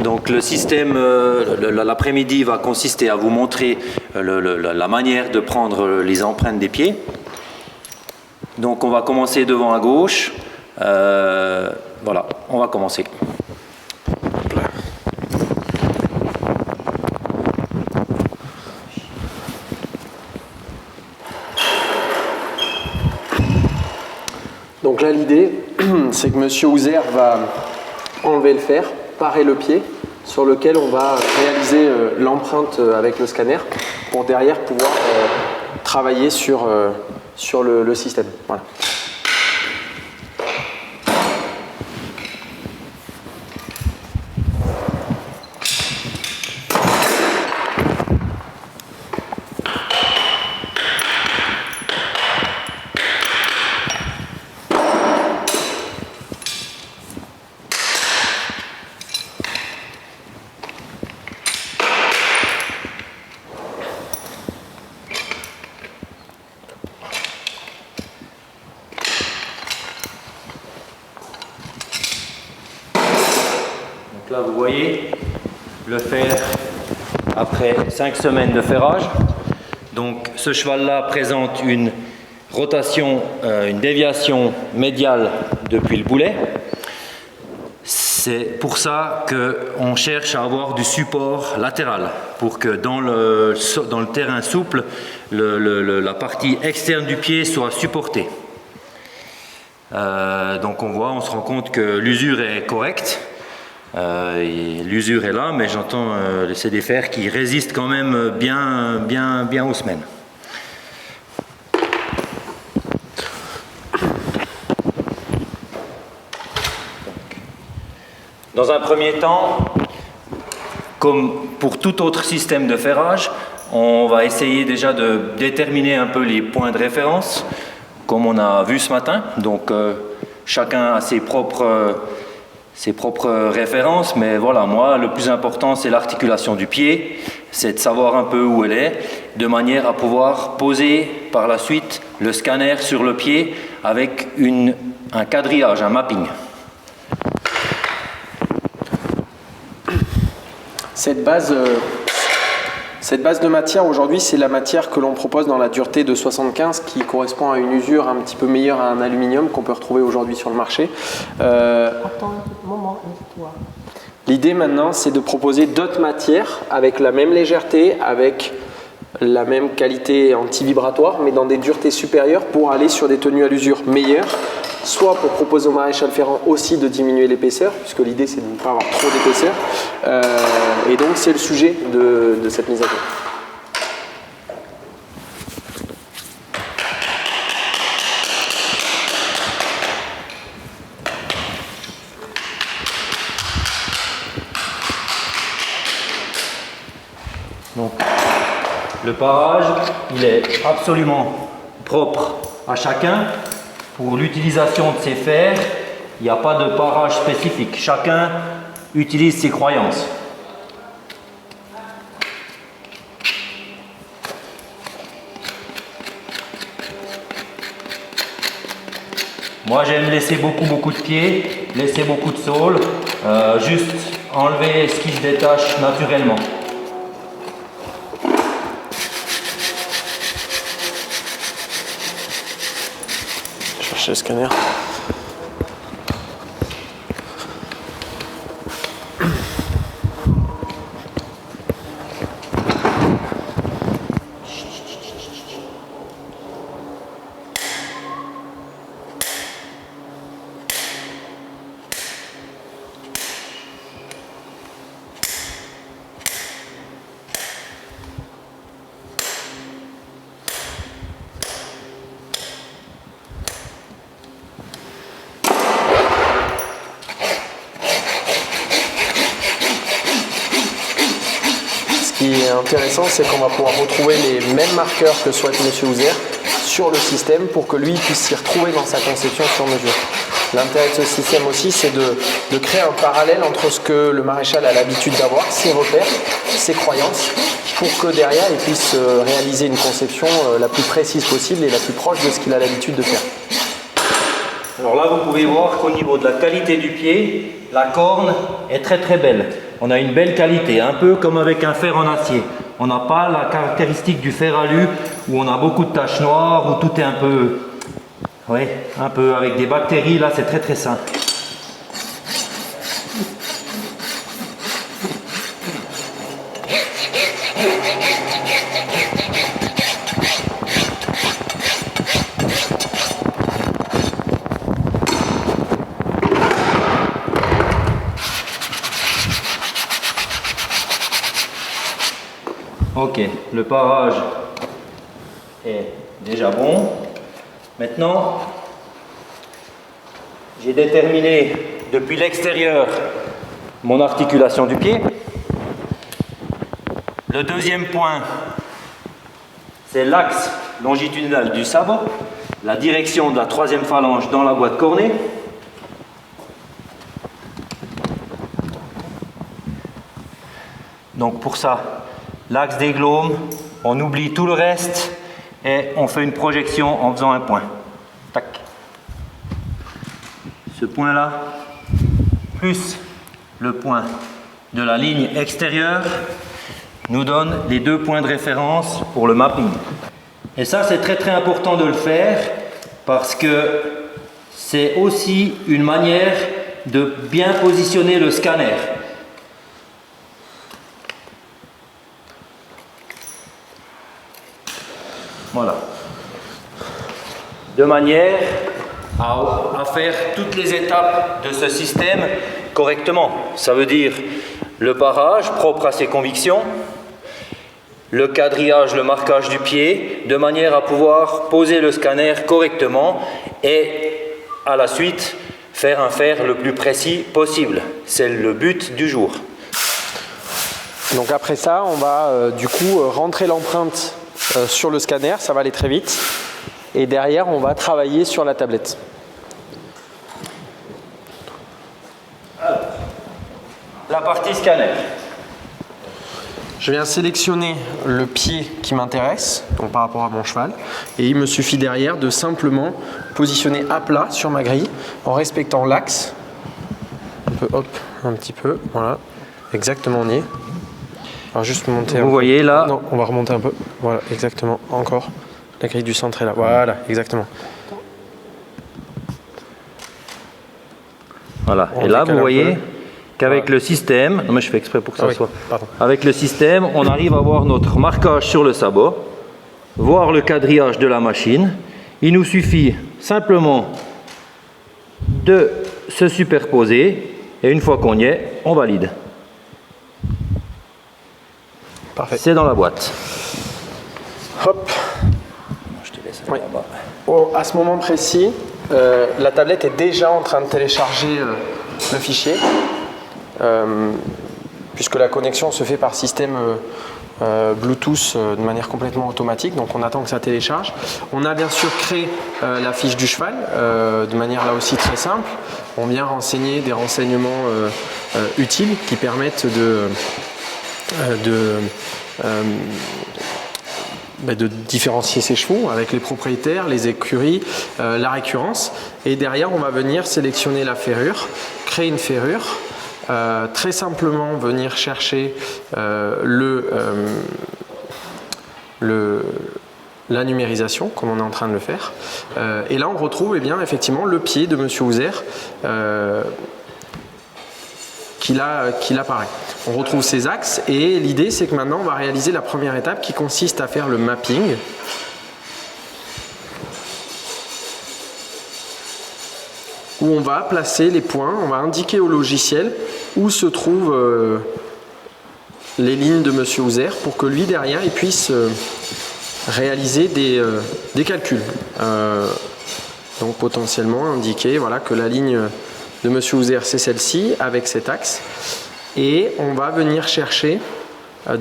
Donc le système, l'après-midi va consister à vous montrer la manière de prendre les empreintes des pieds. Donc on va commencer devant à gauche. Voilà, on va commencer. Donc là l'idée, c'est que M. Houzer va enlever le fer, parer le pied, sur lequel on va réaliser l'empreinte avec le scanner, pour derrière pouvoir travailler sur le système. Voilà. Là, vous voyez le fer après 5 semaines de ferrage. Donc, ce cheval-là présente une rotation, une déviation médiale depuis le boulet. C'est pour ça qu'on cherche à avoir du support latéral, pour que dans le terrain souple, la partie externe du pied soit supportée. Donc, on se rend compte que l'usure est correcte. L'usure est là, mais j'entends c'est des fers qui résistent quand même bien aux semaines. Dans un premier temps, comme pour tout autre système de ferrage, on va essayer déjà de déterminer un peu les points de référence, comme on a vu ce matin. Donc chacun a ses propres références, mais voilà, moi, le plus important, c'est l'articulation du pied, c'est de savoir un peu où elle est, de manière à pouvoir poser par la suite le scanner sur le pied avec un quadrillage, un mapping. Cette base de matière aujourd'hui, c'est la matière que l'on propose dans la dureté de 75 qui correspond à une usure un petit peu meilleure à un aluminium qu'on peut retrouver aujourd'hui sur le marché. Attends un moment, toi. L'idée maintenant, c'est de proposer d'autres matières avec la même légèreté, avec la même qualité anti-vibratoire, mais dans des duretés supérieures pour aller sur des tenues à l'usure meilleures, soit pour proposer au maréchal ferrant aussi de diminuer l'épaisseur, puisque l'idée c'est de ne pas avoir trop d'épaisseur, et donc c'est le sujet de cette mise à jour. Donc, le parage, il est absolument propre à chacun. Pour l'utilisation de ces fers, il n'y a pas de parage spécifique. Chacun utilise ses croyances. Moi, j'aime laisser beaucoup de pieds, laisser beaucoup de saules, juste enlever ce qui se détache naturellement. Chercher le scanner. Ce qui est intéressant, c'est qu'on va pouvoir retrouver les mêmes marqueurs que souhaite M. Houzer sur le système pour que lui puisse s'y retrouver dans sa conception sur mesure. L'intérêt de ce système aussi, c'est de créer un parallèle entre ce que le maréchal a l'habitude d'avoir, ses repères, ses croyances, pour que derrière il puisse réaliser une conception la plus précise possible et la plus proche de ce qu'il a l'habitude de faire. Alors là, vous pouvez voir qu'au niveau de la qualité du pied, la corne est très belle. on a une belle qualité, un peu comme avec un fer en acier. On n'a pas la caractéristique du fer alu où on a beaucoup de taches noires, où tout est un peu avec des bactéries. Là, c'est très sain. Ok, le parage est déjà bon. Maintenant, j'ai déterminé depuis l'extérieur mon articulation du pied. Le deuxième point, c'est l'axe longitudinal du sabot, la direction de la troisième phalange dans la boîte cornée. Donc pour ça, l'axe des glaumes, on oublie tout le reste et on fait une projection en faisant un point. Tac. Ce point-là, plus le point de la ligne extérieure, nous donne les 2 points de référence pour le mapping. Et ça, c'est très important de le faire parce que c'est aussi une manière de bien positionner le scanner. Voilà. De manière à faire toutes les étapes de ce système correctement. Ça veut dire le parage propre à ses convictions, le quadrillage, le marquage du pied, de manière à pouvoir poser le scanner correctement et à la suite faire un fer le plus précis possible. C'est le but du jour. Donc après ça, on va du coup rentrer l'empreinte sur le scanner, ça va aller très vite. Et derrière, on va travailler sur la tablette. Alors, la partie scanner. Je viens sélectionner le pied qui m'intéresse, donc par rapport à mon cheval, et il me suffit derrière de simplement positionner à plat sur ma grille en respectant l'axe. On peut hop un petit peu, voilà, exactement on y est. Alors juste monter un peu. Vous voyez là. Non, on va remonter un peu. Voilà, exactement, encore. La grille du centre est là. Voilà, exactement. Voilà. On et là, décale vous un voyez peu. qu'avec Voilà. le système, non mais je fais exprès pour que ça oui, soit. pardon. Avec le système, on arrive à voir notre marquage sur le sabot, voir le quadrillage de la machine. Il nous suffit simplement de se superposer et une fois qu'on y est, on valide. Parfait. C'est dans la boîte. Hop. Je te laisse Oui. là-bas. Oh, à ce moment précis, la tablette est déjà en train de télécharger le fichier, puisque la connexion se fait par système Bluetooth de manière complètement automatique, donc on attend que ça télécharge. On a bien sûr créé la fiche du cheval de manière là aussi très simple. On vient renseigner des renseignements utiles qui permettent de différencier ses chevaux avec les propriétaires, les écuries, la récurrence. Et derrière, on va venir sélectionner la ferrure, créer une ferrure, très simplement venir chercher la numérisation, comme on est en train de le faire. Et là, on retrouve eh bien, effectivement le pied de Monsieur Houser qu'il apparaît. On retrouve ces axes et l'idée c'est que maintenant on va réaliser la première étape qui consiste à faire le mapping. Où on va placer les points, on va indiquer au logiciel où se trouvent les lignes de Monsieur Houser pour que lui derrière il puisse réaliser des calculs. Donc potentiellement indiquer voilà, que la ligne de Monsieur Houser c'est celle-ci avec cet axe. Et on va venir chercher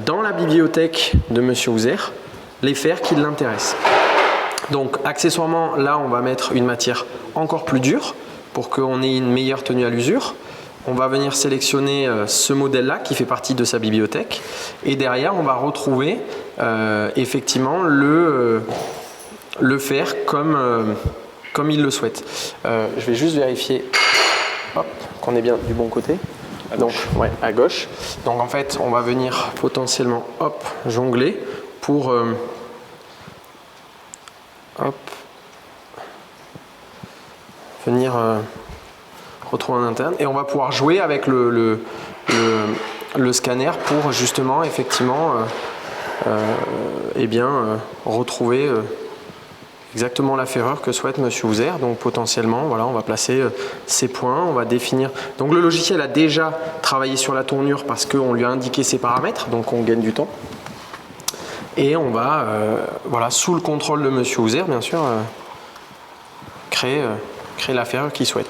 dans la bibliothèque de Monsieur Houser les fers qui l'intéressent. Donc accessoirement là on va mettre une matière encore plus dure pour qu'on ait une meilleure tenue à l'usure. On va venir sélectionner ce modèle-là qui fait partie de sa bibliothèque et derrière on va retrouver effectivement le fer comme il le souhaite. Je vais juste vérifier qu'on est bien du bon côté. Donc, ouais, à gauche. Donc en fait, on va venir potentiellement, hop, jongler pour hop, venir retrouver en interne. Et on va pouvoir jouer avec le scanner pour justement, effectivement, eh bien, retrouver exactement la ferrure que souhaite M. Houser. Donc potentiellement, voilà, on va placer ces points, on va définir. Donc le logiciel a déjà travaillé sur la tournure parce qu'on lui a indiqué ses paramètres, donc on gagne du temps. Et on va, voilà, sous le contrôle de M. Houser, bien sûr, créer la ferrure qu'il souhaite.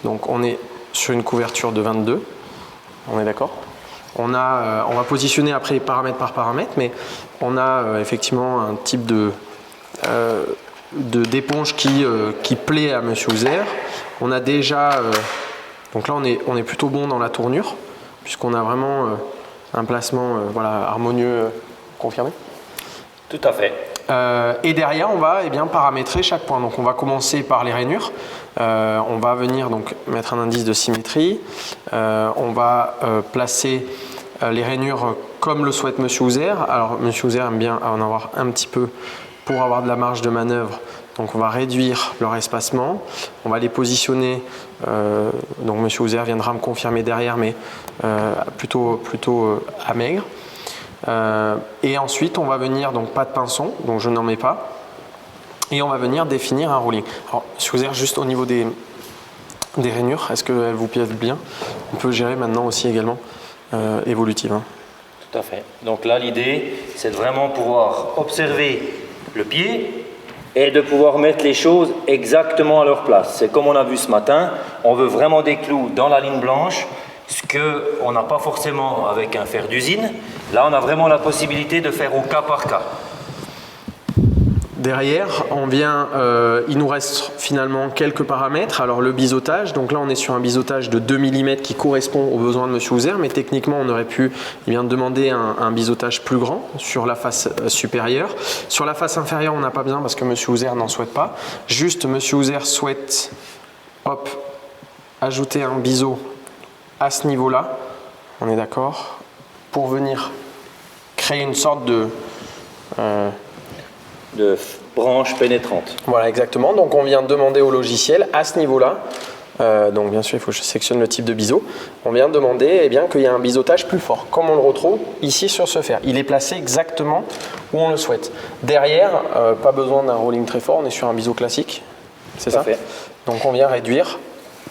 Donc on est sur une couverture de 22, on est d'accord ? On va positionner après paramètre par paramètre, mais on a effectivement un type d'éponge qui plaît à M. Houser. On a déjà, donc là on est plutôt bon dans la tournure, puisqu'on a vraiment un placement voilà, harmonieux confirmé. Tout à fait. Et derrière, on va paramétrer chaque point. Donc on va commencer par les rainures. On va venir donc mettre un indice de symétrie. On va placer les rainures comme le souhaite M. Houser. Alors M. Houser aime bien en avoir un petit peu pour avoir de la marge de manœuvre. Donc on va réduire leur espacement. On va les positionner. Donc M. Houser viendra me confirmer derrière, mais plutôt à maigre. Et ensuite on va venir, donc pas de pinçon, donc je n'en mets pas, et on va venir définir un rolling. Alors si vous êtes juste au niveau des rainures, est-ce qu'elles vous plaisent bien? On peut gérer maintenant aussi également évolutive. Hein. Tout à fait. Donc là l'idée c'est de vraiment pouvoir observer le pied et de pouvoir mettre les choses exactement à leur place. C'est comme on a vu ce matin, on veut vraiment des clous dans la ligne blanche, ce qu'on n'a pas forcément avec un fer d'usine. Là, on a vraiment la possibilité de faire au cas par cas. Derrière, on vient, il nous reste finalement quelques paramètres. Alors le biseautage, donc là on est sur un biseautage de 2 mm qui correspond aux besoins de M. Houser, mais techniquement on aurait pu demander un biseautage plus grand sur la face supérieure. Sur la face inférieure, on n'a pas besoin parce que M. Houser n'en souhaite pas. Juste M. Houser souhaite ajouter un biseau à ce niveau-là, on est d'accord, pour venir créer une sorte de branche pénétrante. Voilà, exactement. Donc on vient demander au logiciel à ce niveau-là, donc bien sûr il faut que je sélectionne le type de biseau, on vient demander qu'il y a un biseautage plus fort, comme on le retrouve ici sur ce fer. Il est placé exactement où on le souhaite. Derrière, pas besoin d'un rolling très fort, on est sur un biseau classique, c'est ça ? Fait. Donc on vient réduire.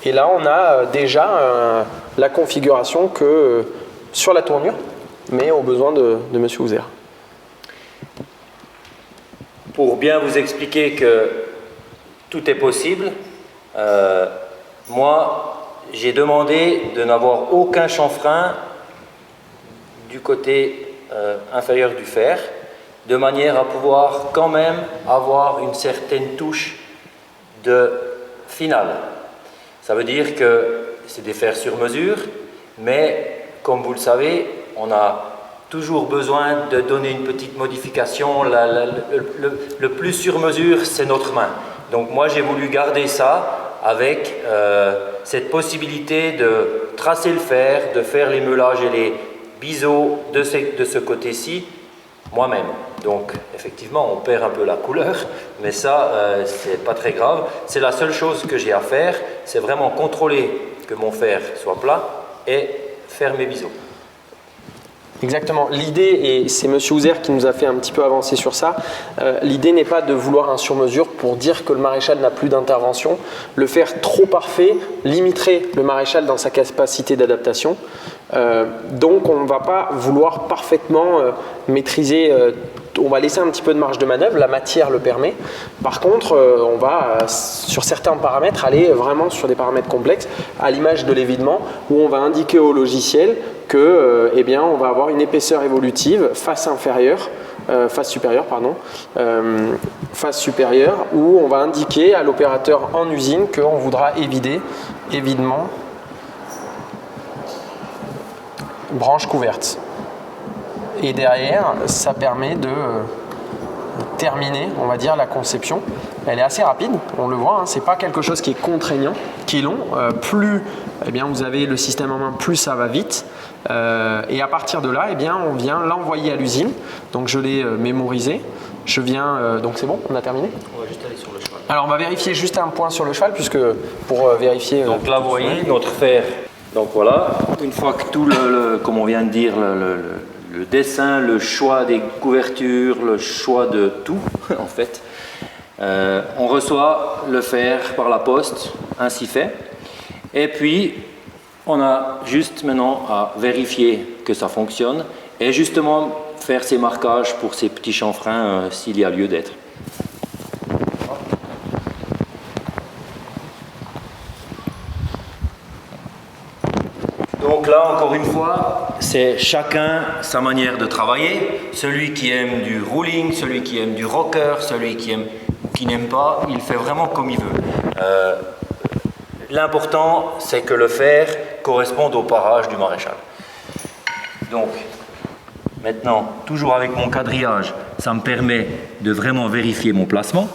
Et là, on a déjà la configuration que sur la tournure, mais aux besoins de M. Houser. Pour bien vous expliquer que tout est possible, moi, j'ai demandé de n'avoir aucun chanfrein du côté inférieur du fer, de manière à pouvoir quand même avoir une certaine touche de finale. Ça veut dire que c'est des fers sur mesure, mais comme vous le savez, on a toujours besoin de donner une petite modification. Le plus sur mesure, c'est notre main. Donc moi, j'ai voulu garder ça avec cette possibilité de tracer le fer, de faire les meulages et les biseaux de ce côté-ci moi-même. Donc effectivement, on perd un peu la couleur, mais ça, c'est pas très grave. C'est la seule chose que j'ai à faire, c'est vraiment contrôler que mon fer soit plat et faire mes biseaux. Exactement. L'idée, et c'est M. Houser qui nous a fait un petit peu avancer sur ça, l'idée n'est pas de vouloir un sur-mesure pour dire que le maréchal n'a plus d'intervention. Le faire trop parfait limiterait le maréchal dans sa capacité d'adaptation. Donc on ne va pas vouloir parfaitement maîtriser, on va laisser un petit peu de marge de manœuvre, la matière le permet. Par contre, on va sur certains paramètres aller vraiment sur des paramètres complexes, à l'image de l'évidement, où on va indiquer au logiciel que, on va avoir une épaisseur évolutive face inférieure, face supérieure, où on va indiquer à l'opérateur en usine qu'on voudra évider évidemment branche couverte. Et derrière, ça permet de terminé, on va dire, la conception. Elle est assez rapide, on le voit, hein, c'est pas quelque chose qui est contraignant, qui est long. Plus vous avez le système en main, plus ça va vite. Et à partir de là, on vient l'envoyer à l'usine. Donc je l'ai mémorisé. Je viens, donc c'est bon, on a terminé. On va juste aller sur le cheval. Alors on va vérifier juste un point sur le cheval, puisque pour vérifier. Donc là, vous voyez notre fer. Donc voilà, une fois que tout comme on vient de dire, le dessin, le choix des couvertures, le choix de tout, en fait, on reçoit le fer par la poste, ainsi fait. Et puis, on a juste maintenant à vérifier que ça fonctionne et justement faire ces marquages pour ces petits chanfreins s'il y a lieu d'être. Donc là, encore une fois, c'est chacun sa manière de travailler. Celui qui aime du rolling, celui qui aime du rocker, celui qui n'aime pas, il fait vraiment comme il veut. L'important, c'est que le fer corresponde au parage du maréchal. Donc, maintenant, toujours avec mon quadrillage, ça me permet de vraiment vérifier mon placement.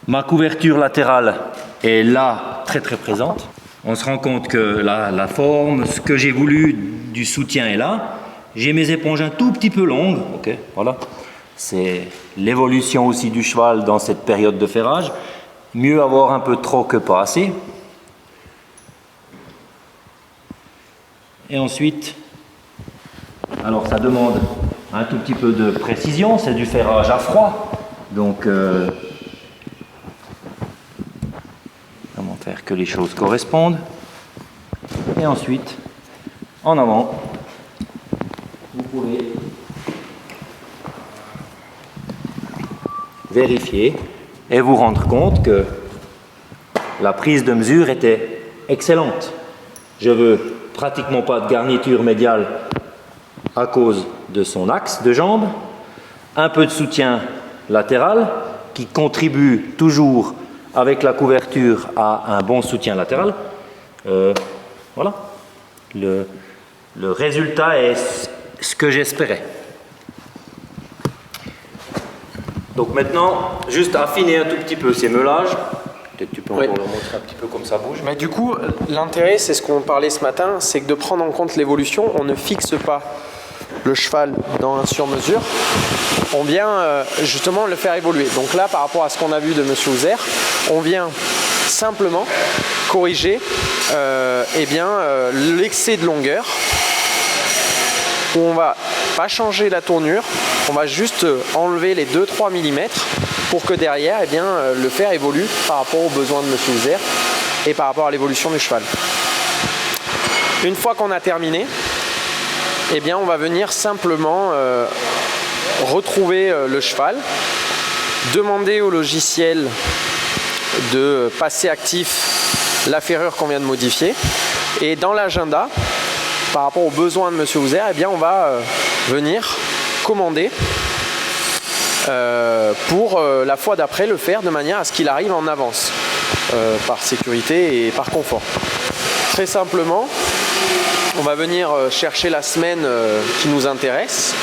Ma couverture latérale est là, très très présente. On se rend compte que la forme, ce que j'ai voulu du soutien est là. J'ai mes éponges un tout petit peu longues. Ok, voilà. C'est l'évolution aussi du cheval dans cette période de ferrage. Mieux avoir un peu trop que pas assez. Et ensuite, alors ça demande un tout petit peu de précision, c'est du ferrage à froid. Donc, comment faire que les choses correspondent. Et ensuite, en avant, vous pouvez vérifier et vous rendre compte que la prise de mesure était excellente. Je veux pratiquement pas de garniture médiale à cause de son axe de jambe, un peu de soutien latéral qui contribue toujours avec la couverture à un bon soutien latéral. Voilà, le résultat est ce que j'espérais. Donc maintenant, juste affiner un tout petit peu ces meulages. Peut-être tu peux encore le montrer un petit peu comme ça bouge. Mais du coup, l'intérêt, c'est ce qu'on parlait ce matin, c'est que de prendre en compte l'évolution, on ne fixe pas le cheval dans un sur-mesure, on vient justement le faire évoluer. Donc là, par rapport à ce qu'on a vu de M. Houser, on vient simplement corriger l'excès de longueur, où on va pas changer la tournure, on va juste enlever les 2-3 mm pour que derrière, le fer évolue par rapport aux besoins de M. Houser et par rapport à l'évolution du cheval. Une fois qu'on a terminé, on va venir simplement retrouver le cheval, demander au logiciel de passer actif la ferrure qu'on vient de modifier, et dans l'agenda, par rapport aux besoins de M. Houser, on va venir commander pour la fois d'après le faire de manière à ce qu'il arrive en avance, par sécurité et par confort. Très simplement, on va venir chercher la semaine qui nous intéresse.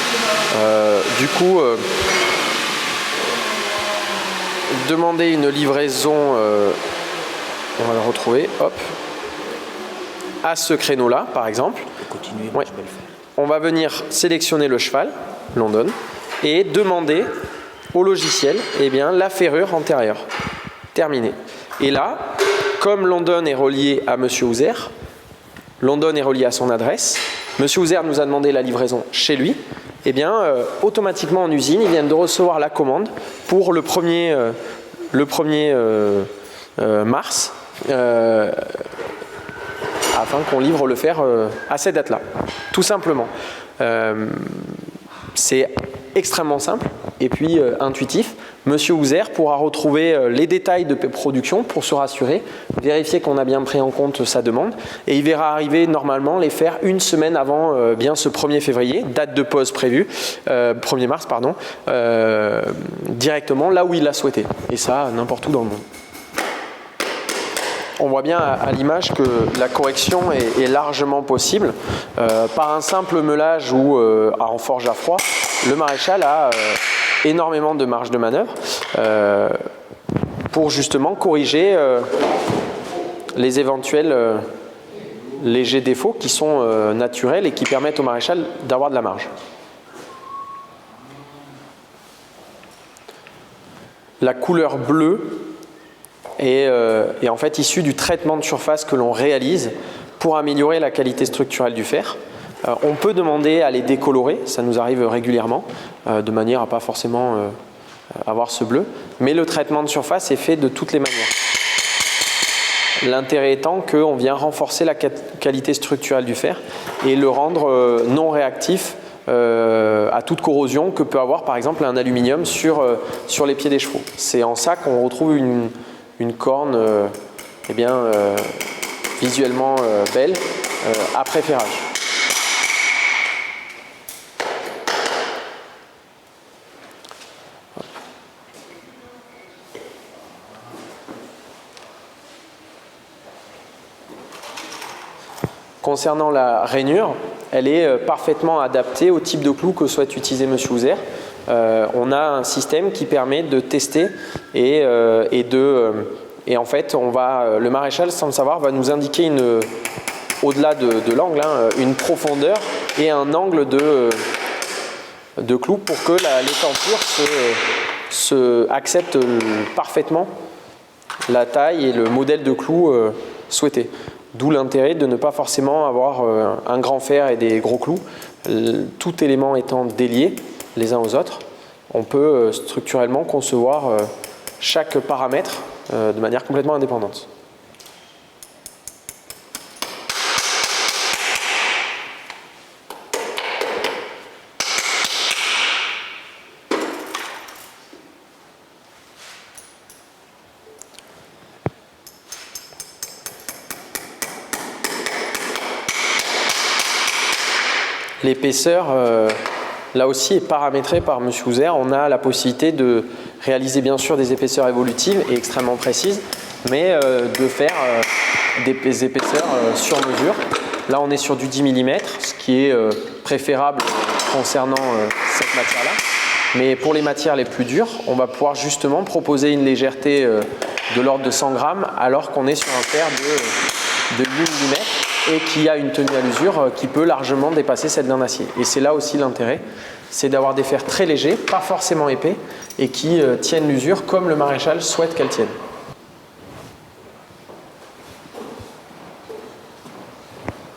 Du coup, demander une livraison, on va le retrouver, hop, à ce créneau-là, par exemple. Continuer, ouais. Je peux le faire. On va venir sélectionner le cheval, London, et demander au logiciel la ferrure antérieure. Terminé. Et là, comme London est relié à M. Houser, London est relié à son adresse, M. Houser nous a demandé la livraison chez lui, automatiquement en usine, ils viennent de recevoir la commande pour le 1er mars, afin qu'on livre le fer à cette date-là, tout simplement. C'est extrêmement simple et puis intuitif. Monsieur Houser pourra retrouver les détails de production pour se rassurer, vérifier qu'on a bien pris en compte sa demande, et il verra arriver normalement les fers une semaine avant ce 1er février, date de pause prévue, 1er mars, pardon, directement là où il l'a souhaité, et ça n'importe où dans le monde. On voit bien à l'image que la correction est largement possible. Par un simple meulage ou en forge à froid, le maréchal a énormément de marge de manœuvre pour justement corriger les éventuels légers défauts qui sont naturels et qui permettent au maréchal d'avoir de la marge. La couleur bleue est en fait issue du traitement de surface que l'on réalise pour améliorer la qualité structurelle du fer. On peut demander à les décolorer, ça nous arrive régulièrement, de manière à pas forcément avoir ce bleu, mais le traitement de surface est fait de toutes les manières. L'intérêt étant qu'on vient renforcer la qualité structurelle du fer et le rendre non réactif à toute corrosion que peut avoir par exemple un aluminium sur les pieds des chevaux. C'est en ça qu'on retrouve une corne visuellement belle après ferrage. Concernant la rainure, elle est parfaitement adaptée au type de clou que souhaite utiliser M. Houzer. On a un système qui permet de tester et en fait, le maréchal, sans le savoir, va nous indiquer au-delà de l'angle, une profondeur et un angle de clou pour que l'étançure accepte parfaitement la taille et le modèle de clou souhaité. D'où l'intérêt de ne pas forcément avoir un grand fer et des gros clous. Tout élément étant délié les uns aux autres, on peut structurellement concevoir chaque paramètre de manière complètement indépendante. L'épaisseur, là aussi, est paramétrée par M. Houzer. On a la possibilité de réaliser bien sûr des épaisseurs évolutives et extrêmement précises, mais de faire des épaisseurs sur mesure. Là, on est sur du 10 mm, ce qui est préférable concernant cette matière-là. Mais pour les matières les plus dures, on va pouvoir justement proposer une légèreté de l'ordre de 100 grammes, alors qu'on est sur un fer de 8 mm. Et qui a une tenue à l'usure qui peut largement dépasser celle d'un acier. Et c'est là aussi l'intérêt, c'est d'avoir des fers très légers, pas forcément épais, et qui tiennent l'usure comme le maréchal souhaite qu'elle tienne.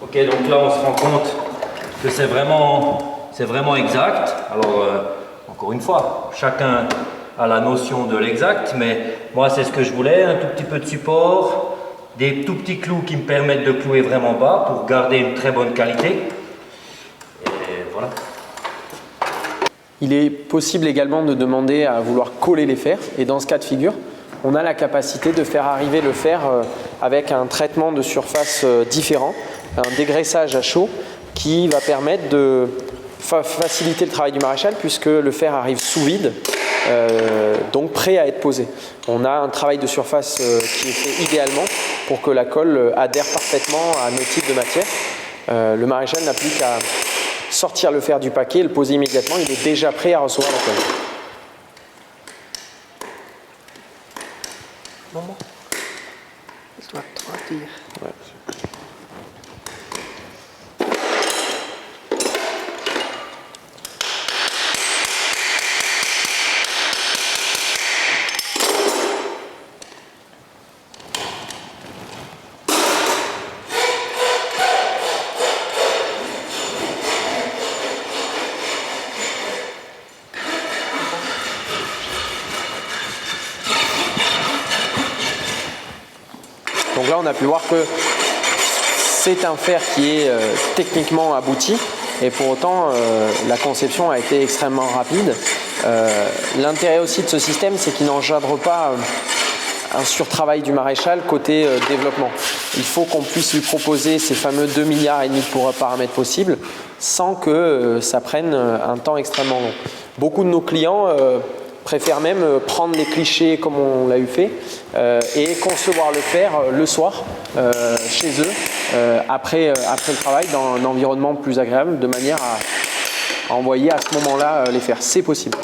Ok, donc là on se rend compte que c'est vraiment exact. Alors, encore une fois, chacun a la notion de l'exact, mais moi c'est ce que je voulais, un tout petit peu de support, des tout petits clous qui me permettent de clouer vraiment bas pour garder une très bonne qualité. Et voilà. Il est possible également de demander à vouloir coller les fers. Et dans ce cas de figure, on a la capacité de faire arriver le fer avec un traitement de surface différent, un dégraissage à chaud qui va permettre de faciliter le travail du maréchal puisque le fer arrive sous vide. Donc prêt à être posé. On a un travail de surface qui est fait idéalement pour que la colle adhère parfaitement à nos types de matière. Le maréchal n'a plus qu'à sortir le fer du paquet et le poser immédiatement. Il est déjà prêt à recevoir la colle. Maman, je dois te dire. Ouais. Donc là, on a pu voir que c'est un fer qui est techniquement abouti et pour autant, la conception a été extrêmement rapide. L'intérêt aussi de ce système, c'est qu'il n'engendre pas un surtravail du maréchal côté développement. Il faut qu'on puisse lui proposer ces fameux 2,5 milliards de paramètres possibles sans que ça prenne un temps extrêmement long. Beaucoup de nos clients préfèrent même prendre les clichés comme on l'a eu fait et concevoir le fer le soir chez eux après le travail dans un environnement plus agréable de manière à envoyer à ce moment-là les fers. C'est possible.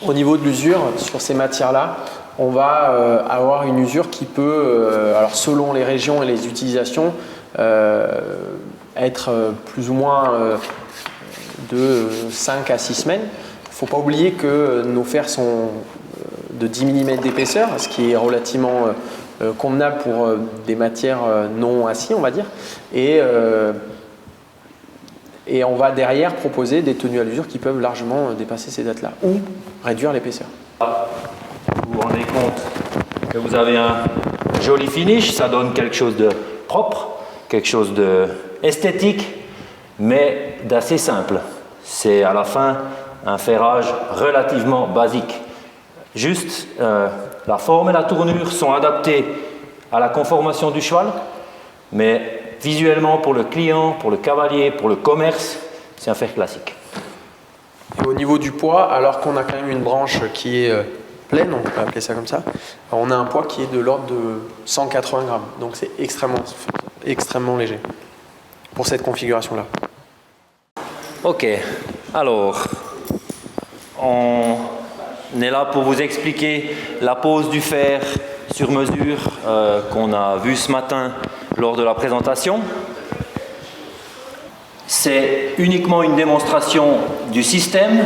Au niveau de l'usure, sur ces matières-là, on va avoir une usure qui peut, alors selon les régions et les utilisations, être plus ou moins de 5 à 6 semaines. Il ne faut pas oublier que nos fers sont de 10 mm d'épaisseur, ce qui est relativement convenable pour des matières non acier, on va dire. Et on va derrière proposer des tenues à l'usure qui peuvent largement dépasser ces dates-là ou réduire l'épaisseur. Vous vous rendez compte que vous avez un joli finish, ça donne quelque chose de propre, quelque chose d'esthétique, mais d'assez simple. C'est à la fin un ferrage relativement basique. Juste la forme et la tournure sont adaptées à la conformation du cheval, mais visuellement pour le client, pour le cavalier, pour le commerce, c'est un fer classique. Et au niveau du poids, alors qu'on a quand même une branche qui est pleine, on peut appeler ça comme ça, on a un poids qui est de l'ordre de 180 grammes. Donc c'est extrêmement léger pour cette configuration-là. Ok, alors on est là pour vous expliquer la pose du fer sur mesure qu'on a vu ce matin lors de la présentation. C'est uniquement une démonstration du système.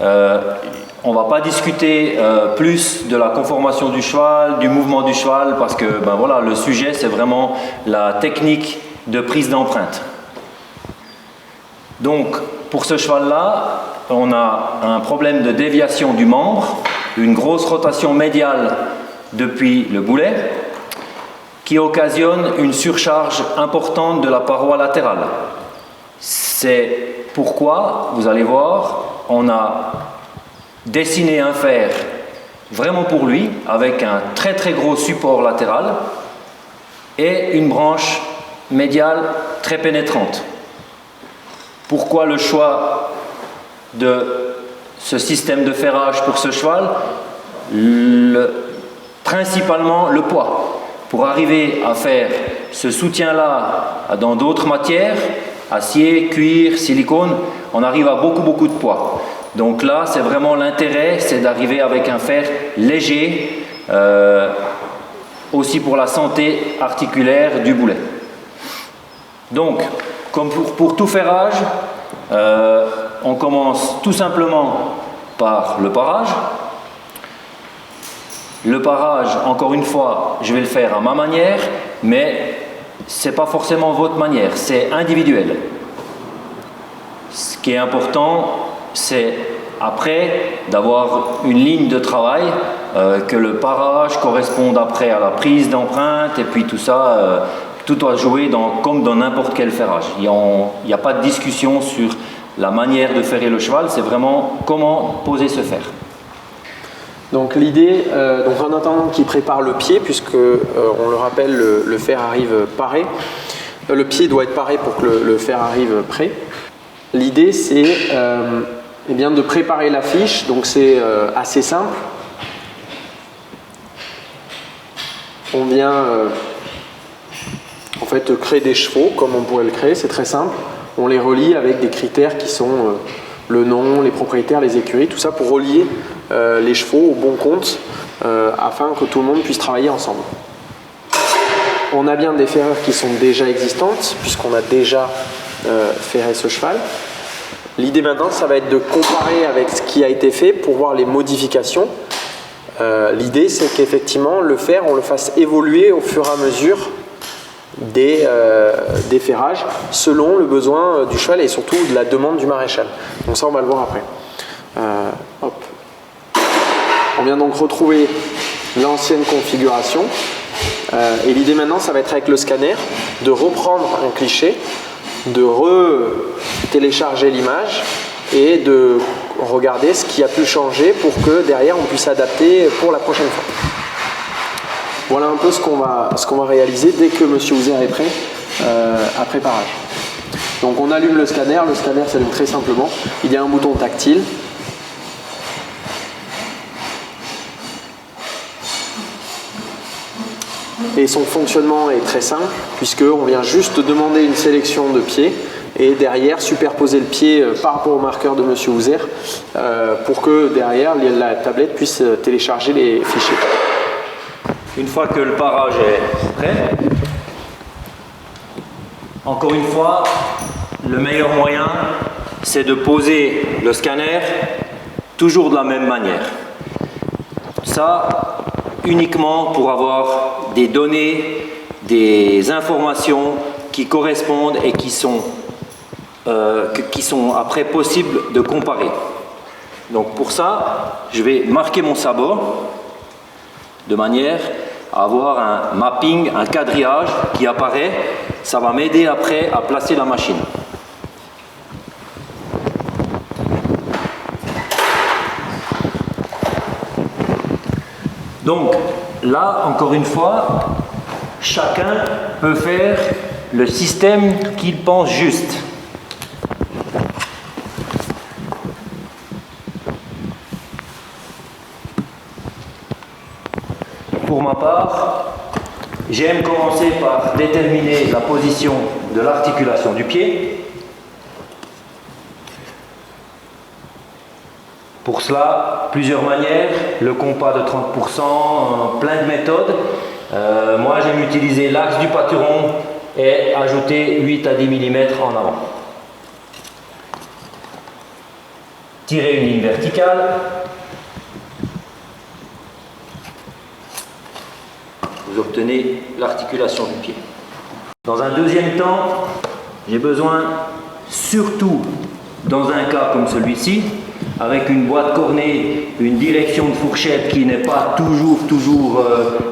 On ne va pas discuter plus de la conformation du cheval, du mouvement du cheval, parce que voilà, le sujet c'est vraiment la technique de prise d'empreinte. Donc pour ce cheval-là, on a un problème de déviation du membre, une grosse rotation médiale depuis le boulet, qui occasionne une surcharge importante de la paroi latérale. C'est pourquoi, vous allez voir, on a dessiné un fer vraiment pour lui, avec un très très gros support latéral et une branche médiale très pénétrante. Pourquoi le choix de ce système de ferrage pour ce cheval? Principalement le poids. Pour arriver à faire ce soutien-là dans d'autres matières, acier, cuir, silicone, on arrive à beaucoup de poids. Donc là, c'est vraiment l'intérêt, c'est d'arriver avec un fer léger, aussi pour la santé articulaire du boulet. Donc, comme pour tout ferrage, on commence tout simplement par le parage. Le parage, encore une fois, je vais le faire à ma manière, mais ce n'est pas forcément votre manière, c'est individuel. Ce qui est important, c'est après d'avoir une ligne de travail, que le parage corresponde après à la prise d'empreinte, et puis tout ça, tout doit jouer comme dans n'importe quel ferrage. Il n'y a pas de discussion sur la manière de ferrer le cheval, c'est vraiment comment poser ce fer. Donc l'idée, en attendant qu'il prépare le pied, puisque on le rappelle, le fer arrive paré, le pied doit être paré pour que le fer arrive prêt. L'idée c'est de préparer la fiche, donc c'est assez simple. On vient en fait créer des chevaux comme on pourrait le créer, c'est très simple. On les relie avec des critères qui sont le nom, les propriétaires, les écuries, tout ça pour relier les chevaux au bon compte afin que tout le monde puisse travailler ensemble. On a bien des ferrures qui sont déjà existantes puisqu'on a déjà ferré ce cheval. L'idée maintenant, ça va être de comparer avec ce qui a été fait pour voir les modifications. L'idée, c'est qu'effectivement, le fer, on le fasse évoluer au fur et à mesure des ferrages selon le besoin du cheval et surtout de la demande du maréchal. Donc ça, on va le voir après. On vient donc retrouver l'ancienne configuration. Et l'idée maintenant, ça va être avec le scanner de reprendre un cliché, de re-télécharger l'image et de regarder ce qui a pu changer pour que derrière on puisse adapter pour la prochaine fois. Voilà un peu ce qu'on va réaliser dès que M. Houser est prêt à préparage. Donc on allume le scanner s'allume très simplement. Il y a un bouton tactile. Et son fonctionnement est très simple puisqu'on vient juste demander une sélection de pieds et derrière superposer le pied par rapport au marqueur de Monsieur Houzer pour que derrière la tablette puisse télécharger les fichiers. Une fois que le parage est prêt, encore une fois, le meilleur moyen, c'est de poser le scanner toujours de la même manière. Ça, uniquement pour avoir des données, des informations qui correspondent et qui sont après possibles de comparer. Donc pour ça, je vais marquer mon sabot de manière à avoir un mapping, un quadrillage qui apparaît. Ça va m'aider après à placer la machine. Donc là, encore une fois, chacun peut faire le système qu'il pense juste. Pour ma part, j'aime commencer par déterminer la position de l'articulation du pied. Pour cela, plusieurs manières, le compas de 30%, plein de méthodes. Moi, j'aime utiliser l'axe du pâturon et ajouter 8 à 10 mm en avant. Tirer une ligne verticale. Vous obtenez l'articulation du pied. Dans un deuxième temps, j'ai besoin, surtout dans un cas comme celui-ci, avec une boîte cornée, une direction de fourchette qui n'est pas toujours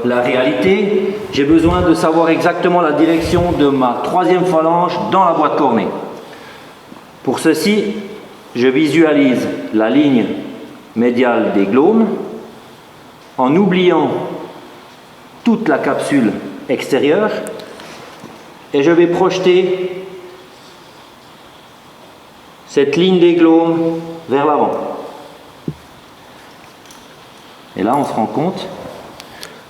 la réalité, j'ai besoin de savoir exactement la direction de ma troisième phalange dans la boîte cornée. Pour ceci, je visualise la ligne médiale des glomes en oubliant toute la capsule extérieure et je vais projeter cette ligne des glomes vers l'avant. Et là, on se rend compte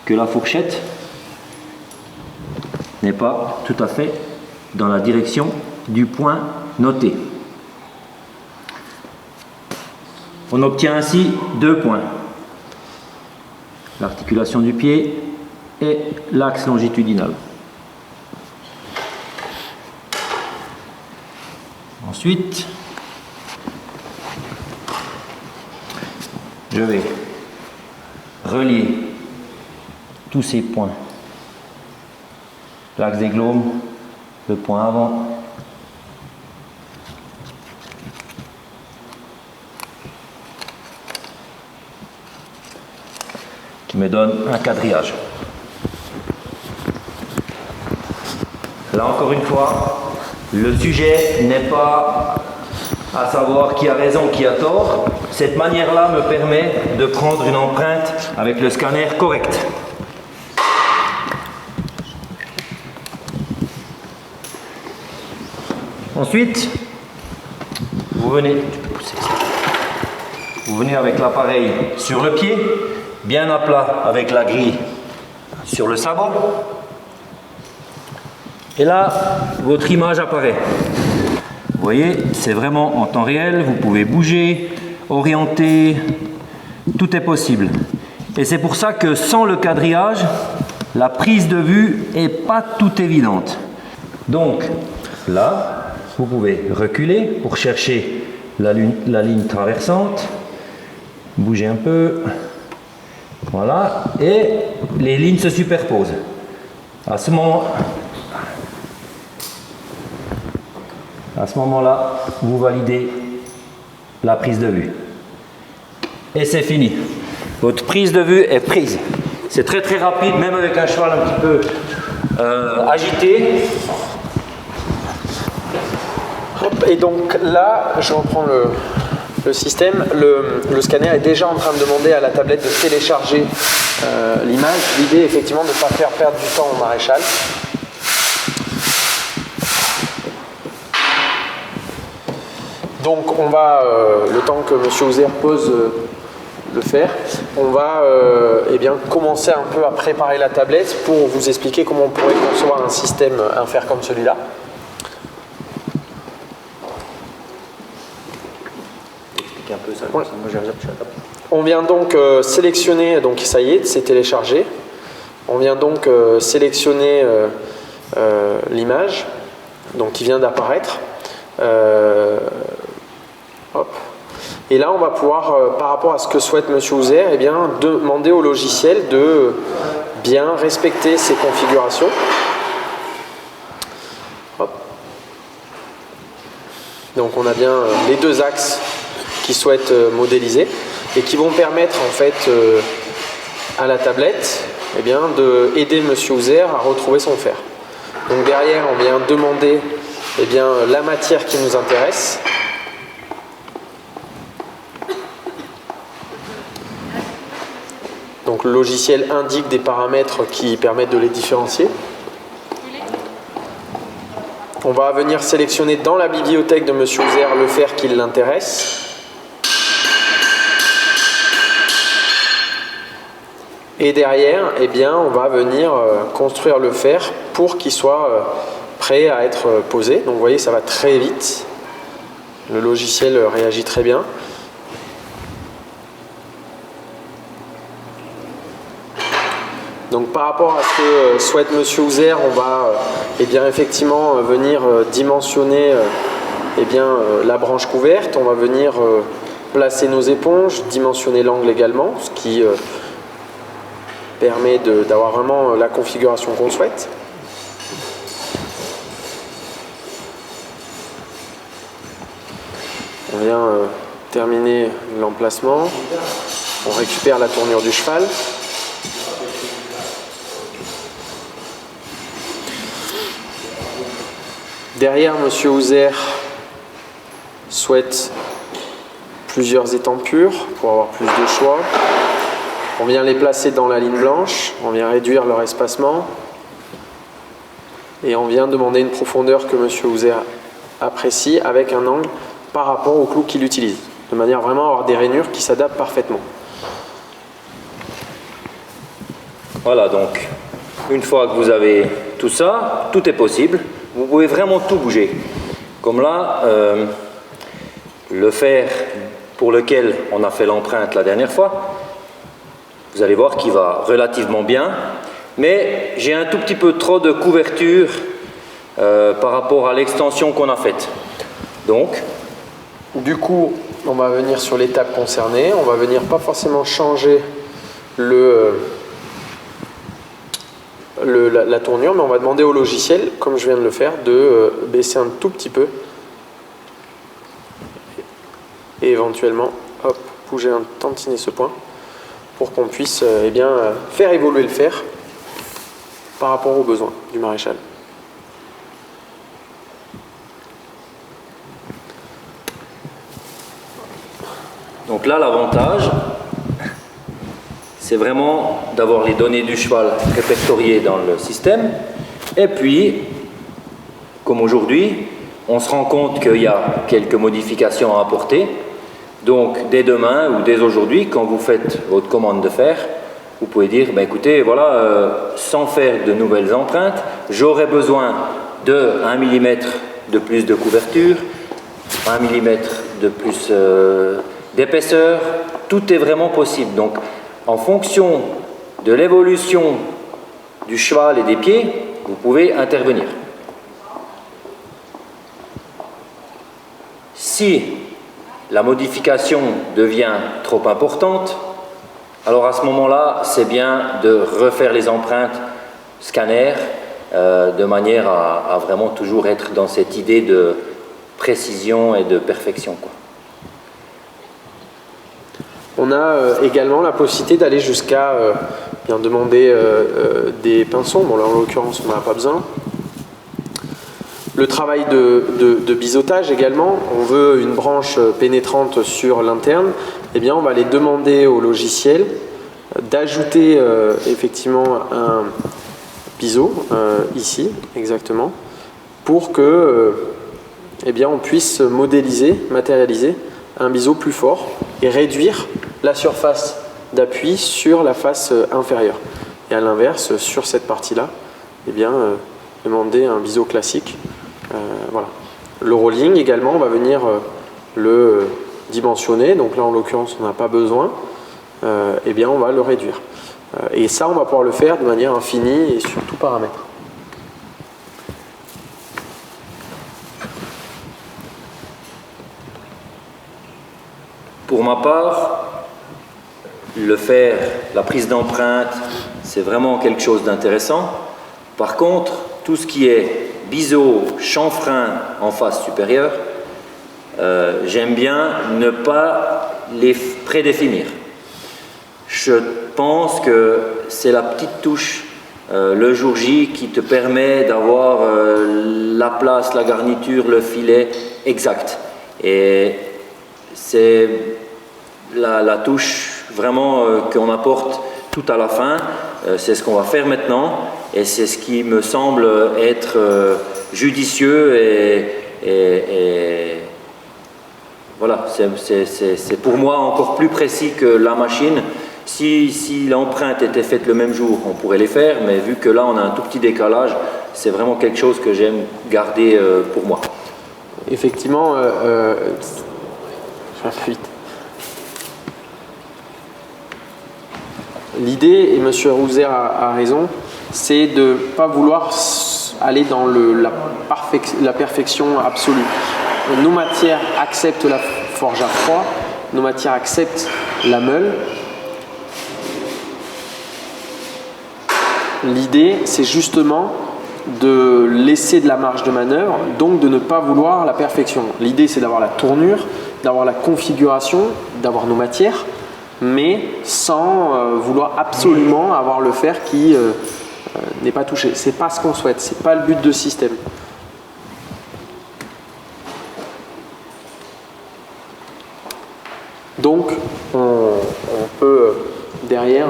que la fourchette n'est pas tout à fait dans la direction du point noté. On obtient ainsi 2 points. L'articulation du pied et l'axe longitudinal. Ensuite, je vais relier tous ces points. L'axe des glomes, le point avant, qui me donne un quadrillage. Là encore une fois, le sujet n'est pas à savoir qui a raison, qui a tort. Cette manière-là me permet de prendre une empreinte avec le scanner correct. Ensuite, vous venez avec l'appareil sur le pied, bien à plat avec la grille sur le sabot. Et là, votre image apparaît. Vous voyez, c'est vraiment en temps réel, vous pouvez bouger, orienter, tout est possible. Et c'est pour ça que sans le quadrillage, la prise de vue n'est pas tout évidente. Donc, là, vous pouvez reculer pour chercher la ligne traversante, bouger un peu, voilà, et les lignes se superposent. À ce moment-là, vous validez la prise de vue. Et c'est fini. Votre prise de vue est prise. C'est très très rapide, même avec un cheval un petit peu agité. Hop, et donc là, je reprends le système. Le scanner est déjà en train de demander à la tablette de télécharger l'image. L'idée est effectivement de ne pas faire perdre du temps au maréchal. Donc on va, le temps que M. Houzer pose le faire, on va commencer un peu à préparer la tablette pour vous expliquer comment on pourrait concevoir un système, un fer comme celui-là. un peu ça. Ouais. Moi, j'adapte. On vient donc sélectionner, donc ça y est, c'est téléchargé. On vient donc sélectionner l'image, donc qui vient d'apparaître. Hop. Et là, on va pouvoir, par rapport à ce que souhaite M. Houzer, eh bien, demander au logiciel de bien respecter ces configurations. Hop. Donc, on a bien les deux axes qu'il souhaite modéliser et qui vont permettre en fait à la tablette eh bien, d'aider M. Houzer à retrouver son fer. Donc derrière, on vient demander eh bien, la matière qui nous intéresse. Donc le logiciel indique des paramètres qui permettent de les différencier. On va venir sélectionner dans la bibliothèque de M. Houzer le fer qui l'intéresse. Et derrière, eh bien, on va venir construire le fer pour qu'il soit prêt à être posé. Donc vous voyez, ça va très vite. Le logiciel réagit très bien. Donc par rapport à ce que souhaite M. Houzer, on va eh bien, effectivement venir dimensionner eh bien, la branche couverte. On va venir placer nos éponges, dimensionner l'angle également, ce qui permet d'avoir vraiment la configuration qu'on souhaite. On vient terminer l'emplacement. On récupère la tournure du cheval. Derrière, M. Houzer souhaite plusieurs étampures pour avoir plus de choix. On vient les placer dans la ligne blanche, on vient réduire leur espacement et on vient demander une profondeur que M. Houzer apprécie avec un angle par rapport au clou qu'il utilise, de manière vraiment à avoir des rainures qui s'adaptent parfaitement. Voilà, donc une fois que vous avez tout ça, tout est possible. Vous pouvez vraiment tout bouger. Comme là, le fer pour lequel on a fait l'empreinte la dernière fois, vous allez voir qu'il va relativement bien, mais j'ai un tout petit peu trop de couverture par rapport à l'extension qu'on a faite. Donc, du coup, on va venir sur l'étape concernée, on va venir pas forcément changer la tournure, mais on va demander au logiciel, comme je viens de le faire, de baisser un tout petit peu et éventuellement hop, bouger un tantinet ce point pour qu'on puisse eh bien, faire évoluer le fer par rapport aux besoins du maréchal. Donc là, l'avantage, c'est vraiment d'avoir les données du cheval répertoriées dans le système. Et puis, comme aujourd'hui, on se rend compte qu'il y a quelques modifications à apporter. Donc, dès demain ou dès aujourd'hui, quand vous faites votre commande de fer, vous pouvez dire, ben écoutez, voilà, sans faire de nouvelles empreintes, j'aurais besoin de 1 mm de plus de couverture, 1 mm de plus d'épaisseur. Tout est vraiment possible. Donc, en fonction de l'évolution du cheval et des pieds, vous pouvez intervenir. Si la modification devient trop importante, alors à ce moment-là, c'est bien de refaire les empreintes scanner de manière à vraiment toujours être dans cette idée de précision et de perfection, quoi. On a également la possibilité d'aller jusqu'à bien demander des pinçons. Bon, là en l'occurrence, on n'en a pas besoin. Le travail de biseautage également. On veut une branche pénétrante sur l'interne. Eh bien, on va aller demander au logiciel d'ajouter effectivement un biseau ici, exactement, pour que eh bien, on puisse modéliser, matérialiser un biseau plus fort et réduire la surface d'appui sur la face inférieure. Et à l'inverse, sur cette partie-là, eh bien, demander un biseau classique. Voilà. Le rolling également, on va venir le dimensionné, donc là en l'occurrence on n'a pas besoin, eh bien on va le réduire. Et ça, on va pouvoir le faire de manière infinie et sur tout paramètre. Pour ma part, la prise d'empreinte, c'est vraiment quelque chose d'intéressant. Par contre, tout ce qui est biseau, chanfrein en face supérieure, j'aime bien ne pas les prédéfinir. Je pense que c'est la petite touche le jour J qui te permet d'avoir la place, la garniture, le filet exact. Et c'est la touche vraiment qu'on apporte tout à la fin. C'est ce qu'on va faire maintenant et c'est ce qui me semble être judicieux et voilà, c'est pour moi encore plus précis que la machine. Si l'empreinte était faite le même jour, on pourrait les faire, mais vu que là on a un tout petit décalage, c'est vraiment quelque chose que j'aime garder pour moi. Effectivement, je vais un peu vite. L'idée, et M. Rouzer a raison, c'est de ne pas vouloir aller dans la perfection absolue. Nos matières acceptent la forge à froid, nos matières acceptent la meule. L'idée, c'est justement de laisser de la marge de manœuvre, donc de ne pas vouloir la perfection. L'idée, c'est d'avoir la tournure, d'avoir la configuration, d'avoir nos matières, mais sans vouloir absolument avoir le fer qui n'est pas touché. C'est pas ce qu'on souhaite, c'est pas le but de système. Donc, on peut derrière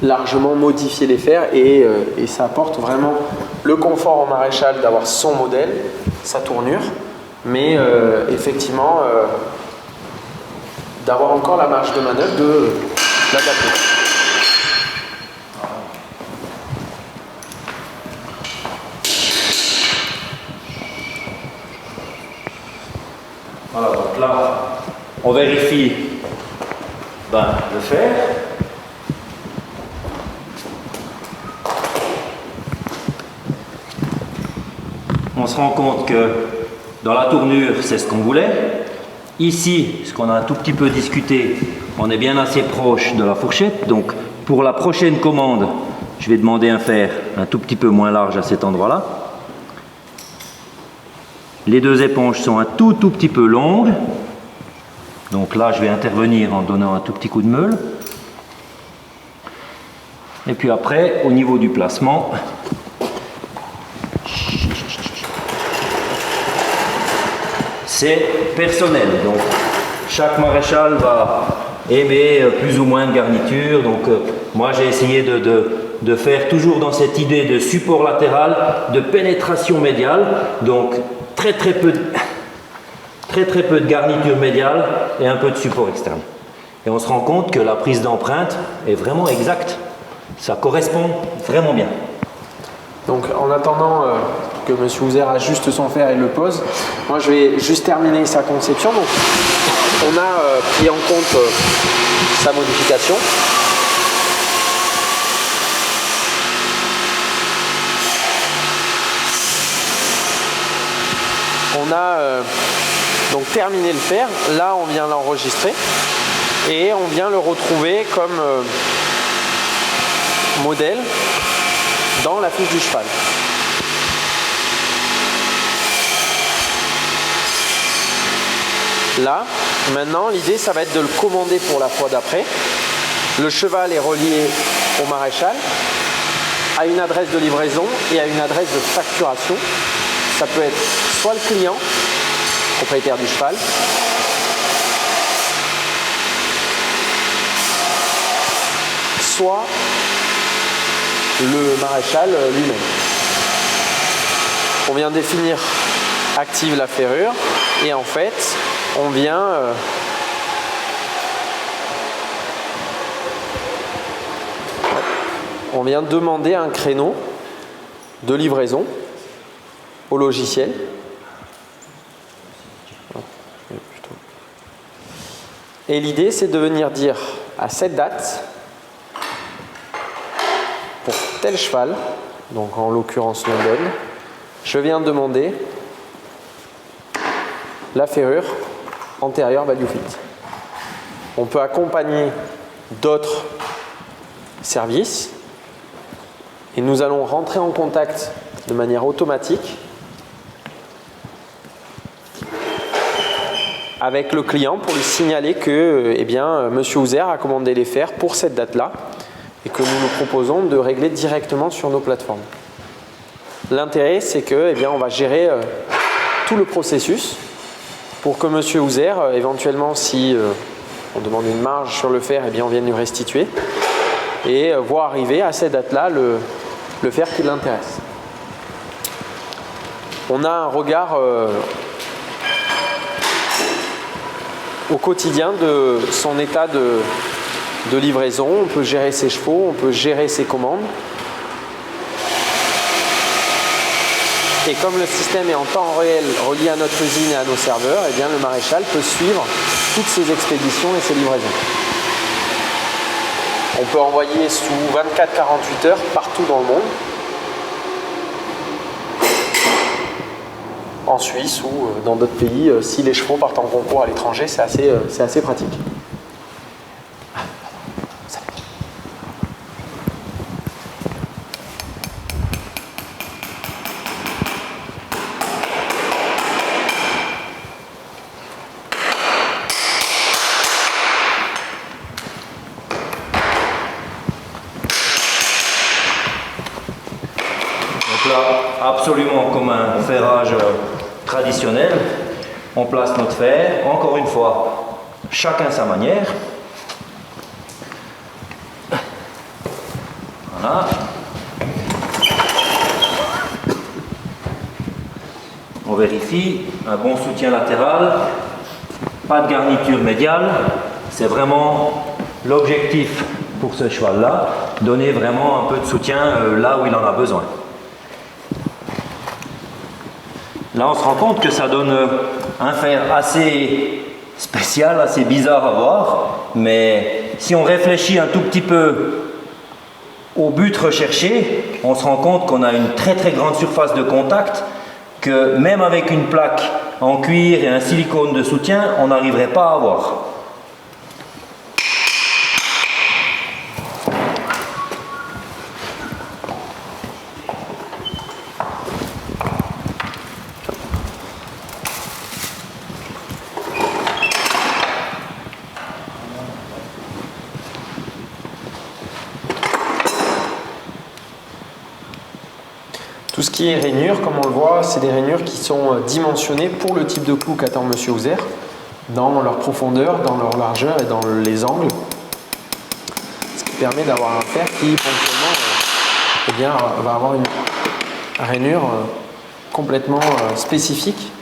largement modifier les fers et ça apporte vraiment le confort au maréchal d'avoir son modèle, sa tournure, mais effectivement d'avoir encore la marge de manœuvre de l'adapter. Voilà, donc là, on vérifie le fer. On se rend compte que dans la tournure, c'est ce qu'on voulait. Ici, ce qu'on a un tout petit peu discuté, on est bien assez proche de la fourchette. Donc, pour la prochaine commande, je vais demander un fer un tout petit peu moins large à cet endroit-là. Les deux éponges sont un tout petit peu longues. Donc là, je vais intervenir en donnant un tout petit coup de meule. Et puis après, au niveau du placement, c'est personnel. Donc chaque maréchal va aimer plus ou moins de garniture. Donc moi, j'ai essayé de faire toujours dans cette idée de support latéral, de pénétration médiale. Donc très peu de garniture médiale et un peu de support externe. Et on se rend compte que la prise d'empreinte est vraiment exacte. Ça correspond vraiment bien. Donc en attendant que M. Rouzer ajuste son fer et le pose, moi je vais juste terminer sa conception. Donc on a pris en compte sa modification. On a donc terminé le fer, là on vient l'enregistrer et on vient le retrouver comme modèle dans la fiche du cheval. Là, maintenant l'idée ça va être de le commander pour la fois d'après. Le cheval est relié au maréchal, à une adresse de livraison et à une adresse de facturation. Ça peut être soit le client, propriétaire du cheval, soit le maréchal lui-même. On vient définir active la ferrure et en fait on vient demander un créneau de livraison au logiciel. Et l'idée, c'est de venir dire à cette date, pour tel cheval, donc en l'occurrence London, je viens demander la ferrure antérieure value fit. On peut accompagner d'autres services et nous allons rentrer en contact de manière automatique avec le client pour lui signaler que Monsieur Houzer a commandé les fers pour cette date-là et que nous nous proposons de régler directement sur nos plateformes. L'intérêt, c'est que on va gérer tout le processus pour que Monsieur Houzer, éventuellement, si on demande une marge sur le fer, on vient lui restituer et voir arriver à cette date-là le fer qui l'intéresse. On a un regard au quotidien de son état de livraison. On peut gérer ses chevaux, on peut gérer ses commandes. Et comme le système est en temps réel relié à notre usine et à nos serveurs, le maréchal peut suivre toutes ses expéditions et ses livraisons. On peut envoyer sous 24-48 heures partout dans le monde. En Suisse ou dans d'autres pays, si les chevaux partent en concours à l'étranger, c'est assez pratique. Donc là, absolument comme un ferrage traditionnel, on place notre fer, encore une fois, chacun sa manière. Voilà. On vérifie, un bon soutien latéral, pas de garniture médiale, c'est vraiment l'objectif pour ce cheval-là, donner vraiment un peu de soutien là où il en a besoin. Là, on se rend compte que ça donne un fer assez spécial, assez bizarre à voir, mais si on réfléchit un tout petit peu au but recherché, on se rend compte qu'on a une très très grande surface de contact, que même avec une plaque en cuir et un silicone de soutien, on n'arriverait pas à avoir. Tout ce qui est rainure, comme on le voit, c'est des rainures qui sont dimensionnées pour le type de clou qu'attend Monsieur Houzer, dans leur profondeur, dans leur largeur et dans les angles. Ce qui permet d'avoir un fer qui, fonctionnellement, va avoir une rainure complètement spécifique.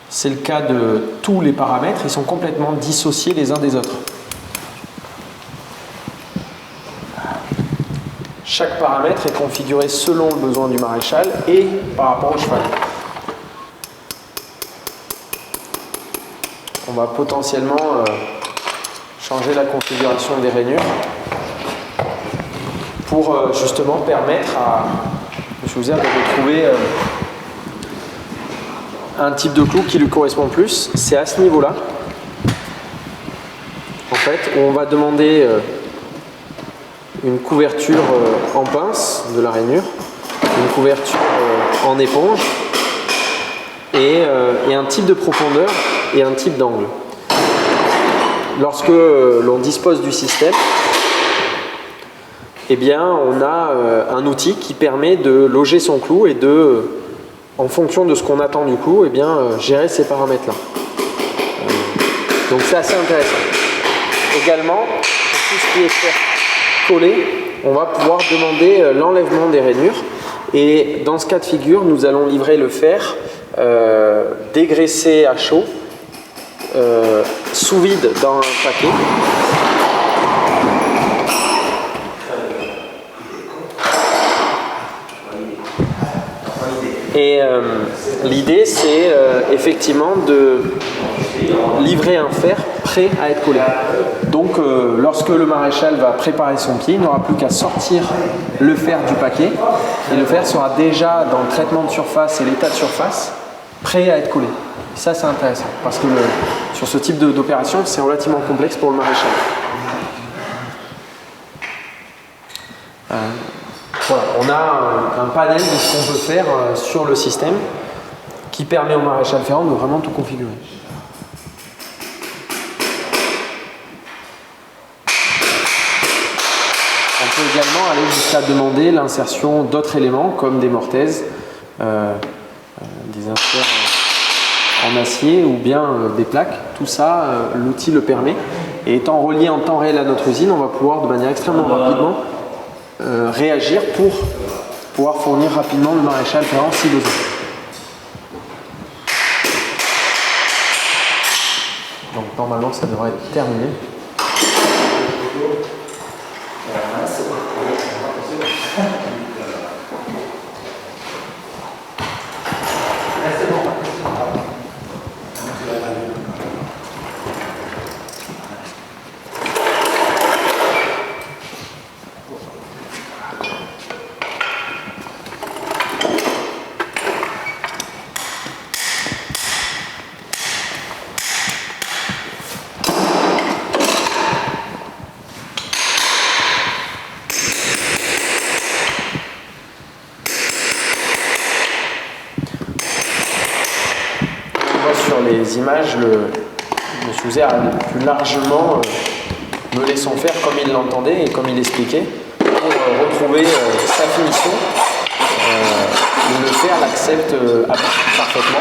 C'est le cas de tous les paramètres, ils sont complètement dissociés les uns des autres. Chaque paramètre est configuré selon le besoin du maréchal et par rapport au cheval. On va potentiellement changer la configuration des rainures pour justement permettre à M. Houzer de retrouver un type de clou qui lui correspond plus. C'est à ce niveau-là, en fait, où on va demander une couverture en pince de la rainure, une couverture en éponge et un type de profondeur et un type d'angle. Lorsque l'on dispose du système, on a un outil qui permet de loger son clou et de, en fonction de ce qu'on attend du clou, gérer ces paramètres-là. Donc c'est assez intéressant. Également, pour tout ce qui est fer collé, on va pouvoir demander l'enlèvement des rainures et dans ce cas de figure, nous allons livrer le fer dégraissé à chaud, sous vide dans un paquet. Et l'idée, c'est effectivement de livrer un fer prêt à être collé. Donc lorsque le maréchal va préparer son pied, il n'aura plus qu'à sortir le fer du paquet et le fer sera déjà dans le traitement de surface et l'état de surface prêt à être collé. Et ça, c'est intéressant parce que sur ce type d'opération, c'est relativement complexe pour le maréchal. Voilà, on a un panel de ce qu'on peut faire sur le système qui permet au maréchal ferrant de vraiment tout configurer. On peut également aller jusqu'à demander l'insertion d'autres éléments comme des mortaises, des inserts en acier ou bien des plaques. Tout ça, l'outil le permet. Et étant relié en temps réel à notre usine, on va pouvoir de manière extrêmement rapidement réagir pour pouvoir fournir rapidement le maréchal ferrant si besoin. Donc normalement ça devrait être terminé. Sur les images, M. Ouzer a pu largement mener son fer comme il l'entendait et comme il expliquait pour retrouver sa finition. Le fer l'accepte parfaitement.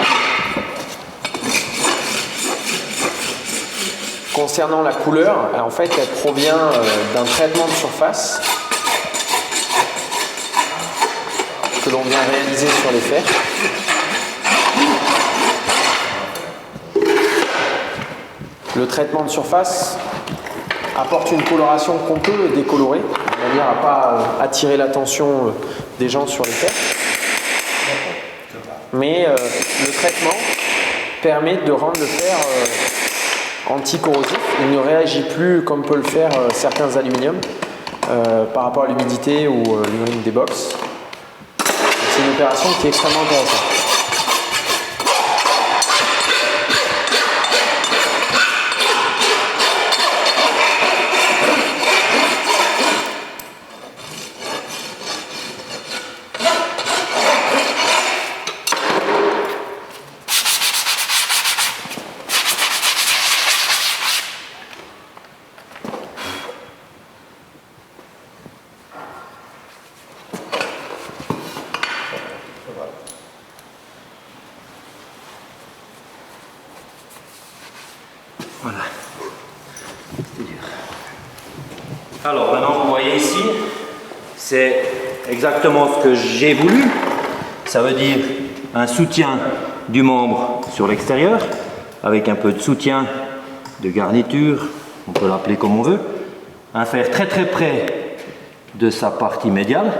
Concernant la couleur, en fait, elle provient d'un traitement de surface que l'on vient réaliser sur les fers. Le traitement de surface apporte une coloration qu'on peut décolorer, de manière à ne pas attirer l'attention des gens sur les fers. Mais le traitement permet de rendre le fer anticorrosif. Il ne réagit plus comme peut le faire certains aluminiums par rapport à l'humidité ou l'urine des box. C'est une opération qui est extrêmement intéressante. Voilà. Alors maintenant vous voyez ici, c'est exactement ce que j'ai voulu. Ça veut dire un soutien du membre sur l'extérieur avec un peu de soutien de garniture, on peut l'appeler comme on veut. Un fer très très près de sa partie médiale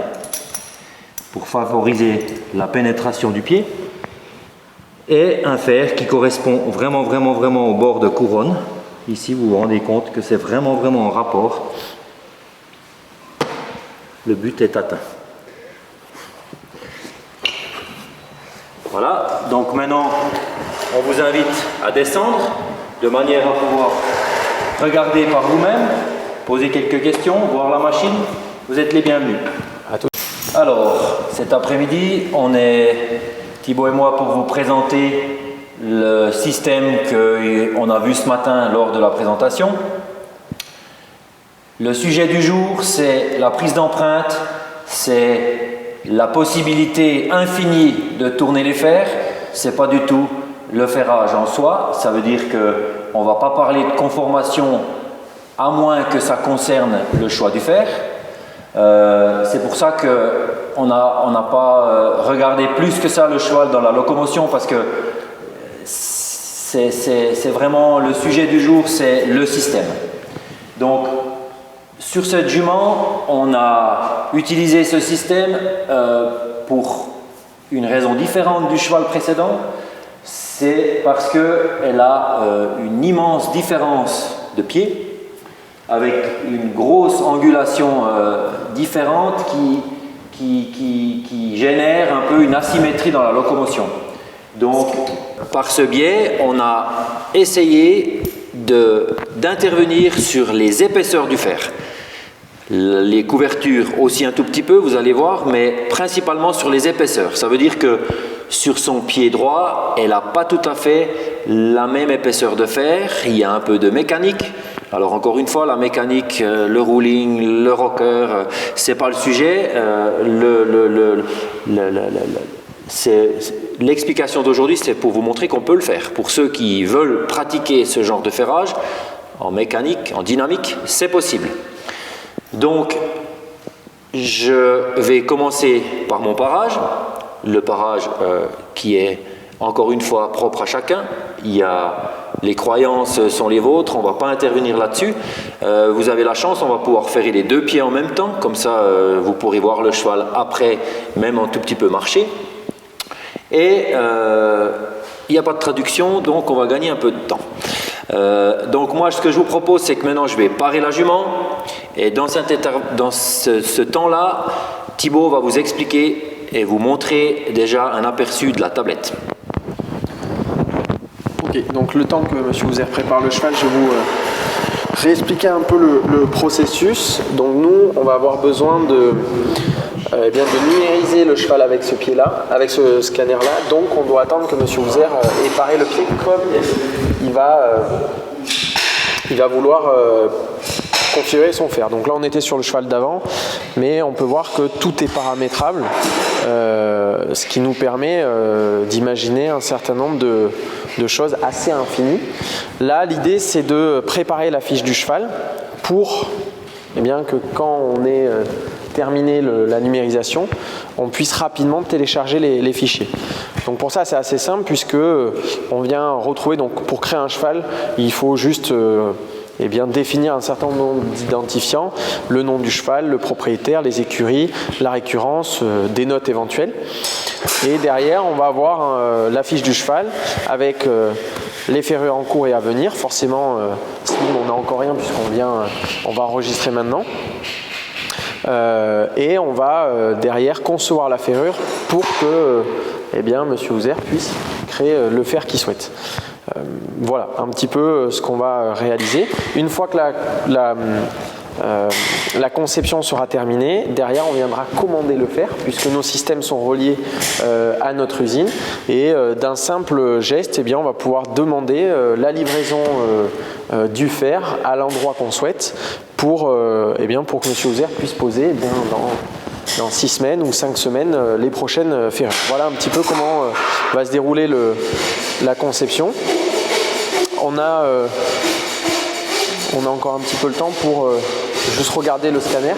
pour favoriser la pénétration du pied. Et un fer qui correspond vraiment au bord de couronne. Ici vous vous rendez compte que c'est vraiment en rapport. Le but est atteint. Voilà, donc maintenant on vous invite à descendre de manière à pouvoir regarder par vous-même, poser quelques questions, voir la machine. Vous êtes les bienvenus. À tous. Alors, cet après-midi, on est Thibaut et moi pour vous présenter le système qu'on a vu ce matin lors de la présentation. Le sujet du jour, c'est la prise d'empreinte, c'est la possibilité infinie de tourner les fers. C'est pas du tout le ferrage en soi. Ça veut dire qu'on ne va pas parler de conformation à moins que ça concerne le choix du fer. C'est pour ça qu'on n'a pas regardé plus que ça le cheval dans la locomotion, parce que c'est vraiment le sujet du jour, c'est le système. Donc sur cette jument, on a utilisé ce système pour une raison différente du cheval précédent, c'est parce qu'elle a une immense différence de pied, avec une grosse angulation différente qui génère un peu une asymétrie dans la locomotion. Donc, par ce biais, on a essayé d'intervenir sur les épaisseurs du fer. Les couvertures aussi un tout petit peu, vous allez voir, mais principalement sur les épaisseurs. Ça veut dire que sur son pied droit, elle n'a pas tout à fait la même épaisseur de fer, il y a un peu de mécanique. Alors encore une fois, la mécanique, le ruling, le rocker, c'est pas le sujet. L'explication d'aujourd'hui, c'est pour vous montrer qu'on peut le faire. Pour ceux qui veulent pratiquer ce genre de ferrage, en mécanique, en dynamique, c'est possible. Donc, je vais commencer par mon parage. Le parage qui est encore une fois propre à chacun. Les croyances sont les vôtres, on ne va pas intervenir là-dessus. Vous avez la chance, on va pouvoir ferrer les deux pieds en même temps, comme ça vous pourrez voir le cheval après, même un tout petit peu marcher. Et il n'y a pas de traduction, donc on va gagner un peu de temps. Donc moi, ce que je vous propose, c'est que maintenant je vais parer la jument, et dans ce temps-là, Thibaut va vous expliquer et vous montrer déjà un aperçu de la tablette. Ok, donc le temps que M. Houzer prépare le cheval, je vais vous réexpliquer un peu le processus. Donc nous, on va avoir besoin de numériser le cheval avec ce pied-là, avec ce scanner-là. Donc on doit attendre que M. Houzer ait paré le pied comme il va vouloir configurer son fer. Donc là on était sur le cheval d'avant, mais on peut voir que tout est paramétrable, ce qui nous permet d'imaginer un certain nombre de choses assez infinies. Là l'idée c'est de préparer la fiche du cheval pour que quand on ait terminé la numérisation, on puisse rapidement télécharger les fichiers. Donc pour ça c'est assez simple, puisque on vient retrouver, donc pour créer un cheval, il faut juste définir un certain nombre d'identifiants, le nom du cheval, le propriétaire, les écuries, la récurrence, des notes éventuelles. Et derrière, on va avoir la fiche du cheval avec les ferrures en cours et à venir. Forcément, on n'a encore rien puisqu'on va enregistrer maintenant. Et on va derrière concevoir la ferrure pour que M. Houzer puisse créer le fer qu'il souhaite. Voilà un petit peu ce qu'on va réaliser. Une fois que la conception sera terminée, derrière on viendra commander le fer, puisque nos systèmes sont reliés à notre usine, et d'un simple geste, on va pouvoir demander la livraison du fer à l'endroit qu'on souhaite pour que M. Houzer puisse poser dans 6 semaines ou 5 semaines les prochaines ferrures. Voilà un petit peu comment va se dérouler la conception. On a encore un petit peu le temps pour juste regarder le scanner.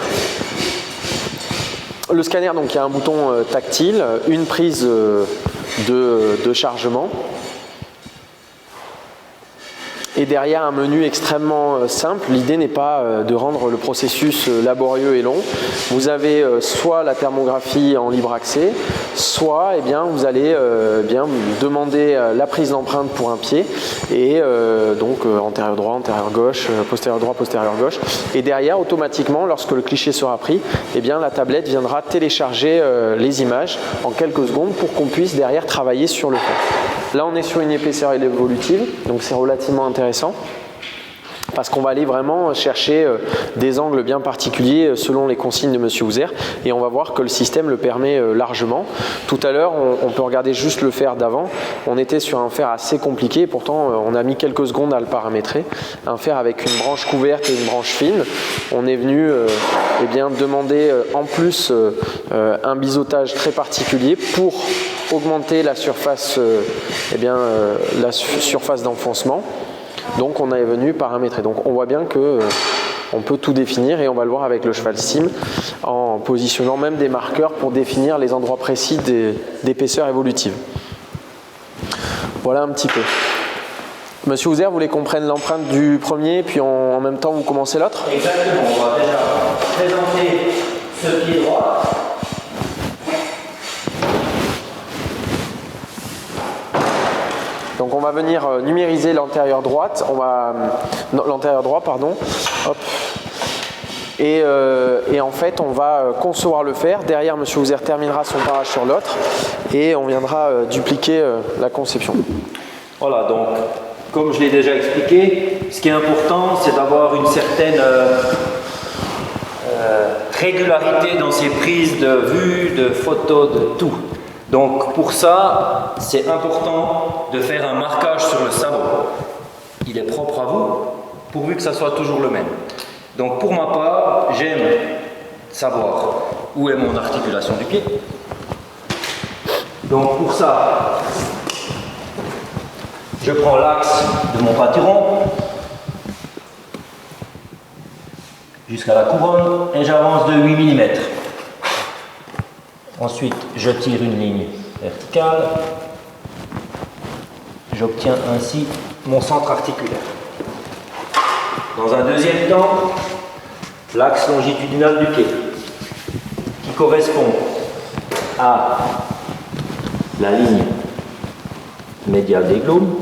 Le scanner, donc, il y a un bouton tactile, une prise de chargement. Et derrière un menu extrêmement simple. L'idée n'est pas de rendre le processus laborieux et long. Vous avez soit la thermographie en libre accès, soit vous allez demander la prise d'empreinte pour un pied, et donc antérieur droit, antérieur gauche, postérieur droit, postérieur gauche. Et derrière, automatiquement, lorsque le cliché sera pris, la tablette viendra télécharger les images en quelques secondes pour qu'on puisse derrière travailler sur le fer. Là, on est sur une épaisseur évolutive, donc c'est relativement intéressant, parce qu'on va aller vraiment chercher des angles bien particuliers selon les consignes de M. Houzer, et on va voir que le système le permet largement. Tout à l'heure, on peut regarder juste le fer d'avant. On était sur un fer assez compliqué, pourtant on a mis quelques secondes à le paramétrer. Un fer avec une branche couverte et une branche fine. On est venu demander en plus un biseautage très particulier pour augmenter la surface, la surface d'enfoncement. Donc on est venu paramétrer. Donc on voit bien que on peut tout définir, et on va le voir avec le cheval sim en positionnant même des marqueurs pour définir les endroits précis d'épaisseur évolutive. Voilà un petit peu. Monsieur Houzer, vous voulez qu'on prenne l'empreinte du premier, puis en même temps vous commencez l'autre? Exactement, on va déjà présenter ce pied droit. Donc on va venir numériser l'antérieur droite, l'antérieur droit, pardon. Hop. Et en fait, on va concevoir le fer. Derrière, M. Houser terminera son parage sur l'autre et on viendra dupliquer la conception. Voilà, donc, comme je l'ai déjà expliqué, ce qui est important, c'est d'avoir une certaine régularité dans ses prises de vue, de photos, de tout. Donc, pour ça, c'est important de faire un marquage sur le sabot. Il est propre à vous, pourvu que ça soit toujours le même. Donc, pour ma part, j'aime savoir où est mon articulation du pied. Donc, pour ça, je prends l'axe de mon pâturon jusqu'à la couronne et j'avance de 8 mm. Ensuite, je tire une ligne verticale. J'obtiens ainsi mon centre articulaire. Dans un deuxième temps, l'axe longitudinal du pied qui correspond à la ligne médiale des glaumes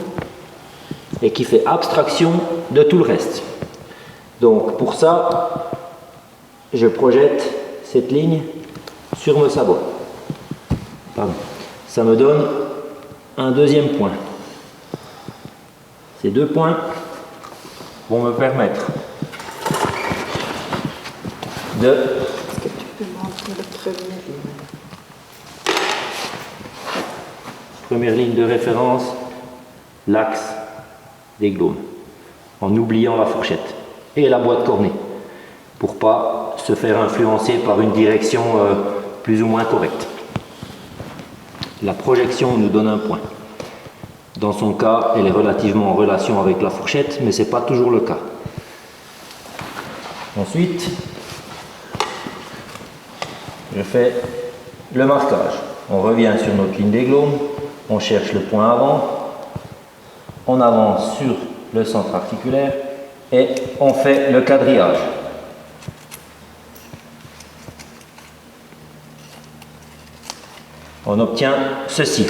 et qui fait abstraction de tout le reste. Donc pour ça, je projette cette ligne sur mon sabot. Pardon. Ça me donne un deuxième point. Ces deux points vont me permettre de... Est-ce que tu peux montrer la première ligne? Première ligne de référence, l'axe des glaumes, en oubliant la fourchette et la boîte cornée, pour pas se faire influencer par une direction plus ou moins correcte. La projection nous donne un point. Dans son cas, elle est relativement en relation avec la fourchette, mais ce n'est pas toujours le cas. Ensuite, je fais le marquage. On revient sur notre ligne des glaumes, on cherche le point avant, on avance sur le centre articulaire et on fait le quadrillage. On obtient ceci.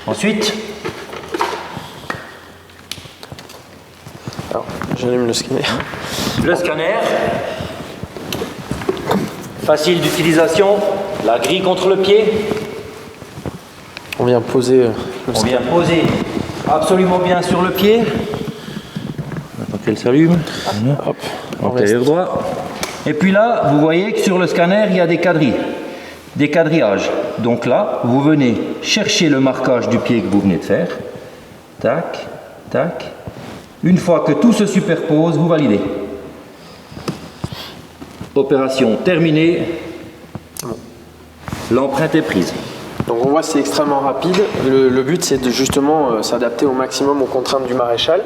Ensuite, alors, j'allume le scanner. Le scanner, facile d'utilisation, la grille contre le pied. On vient poser On vient poser absolument bien sur le pied. Quand elle s'allume, hop, antérieur droit. Et puis là, vous voyez que sur le scanner, il y a des quadrilles, des quadrillages. Donc là, vous venez chercher le marquage du pied que vous venez de faire. Tac, tac. Une fois que tout se superpose, vous validez. Opération terminée. L'empreinte est prise. Donc on voit que c'est extrêmement rapide. Le but c'est de justement s'adapter au maximum aux contraintes du maréchal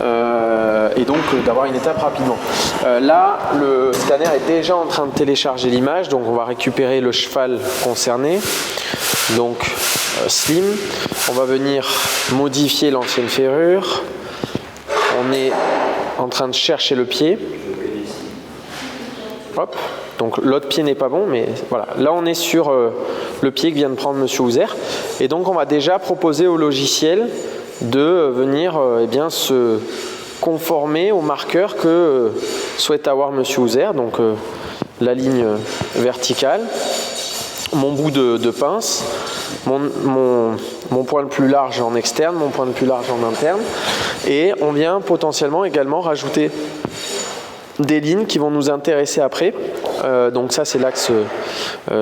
et donc d'avoir une étape rapidement. Là le scanner est déjà en train de télécharger l'image, donc on va récupérer le cheval concerné, donc slim. On va venir modifier l'ancienne ferrure. On est en train de chercher le pied. Hop. Donc l'autre pied n'est pas bon, mais voilà. Là on est sur le pied que vient de prendre M. Houser. Et donc on va déjà proposer au logiciel de venir eh bien, se conformer au marqueur que souhaite avoir M. Houser. Donc la ligne verticale, mon bout de pince, mon point le plus large en externe, mon point le plus large en interne. Et on vient potentiellement également rajouter des lignes qui vont nous intéresser après. Donc ça c'est l'axe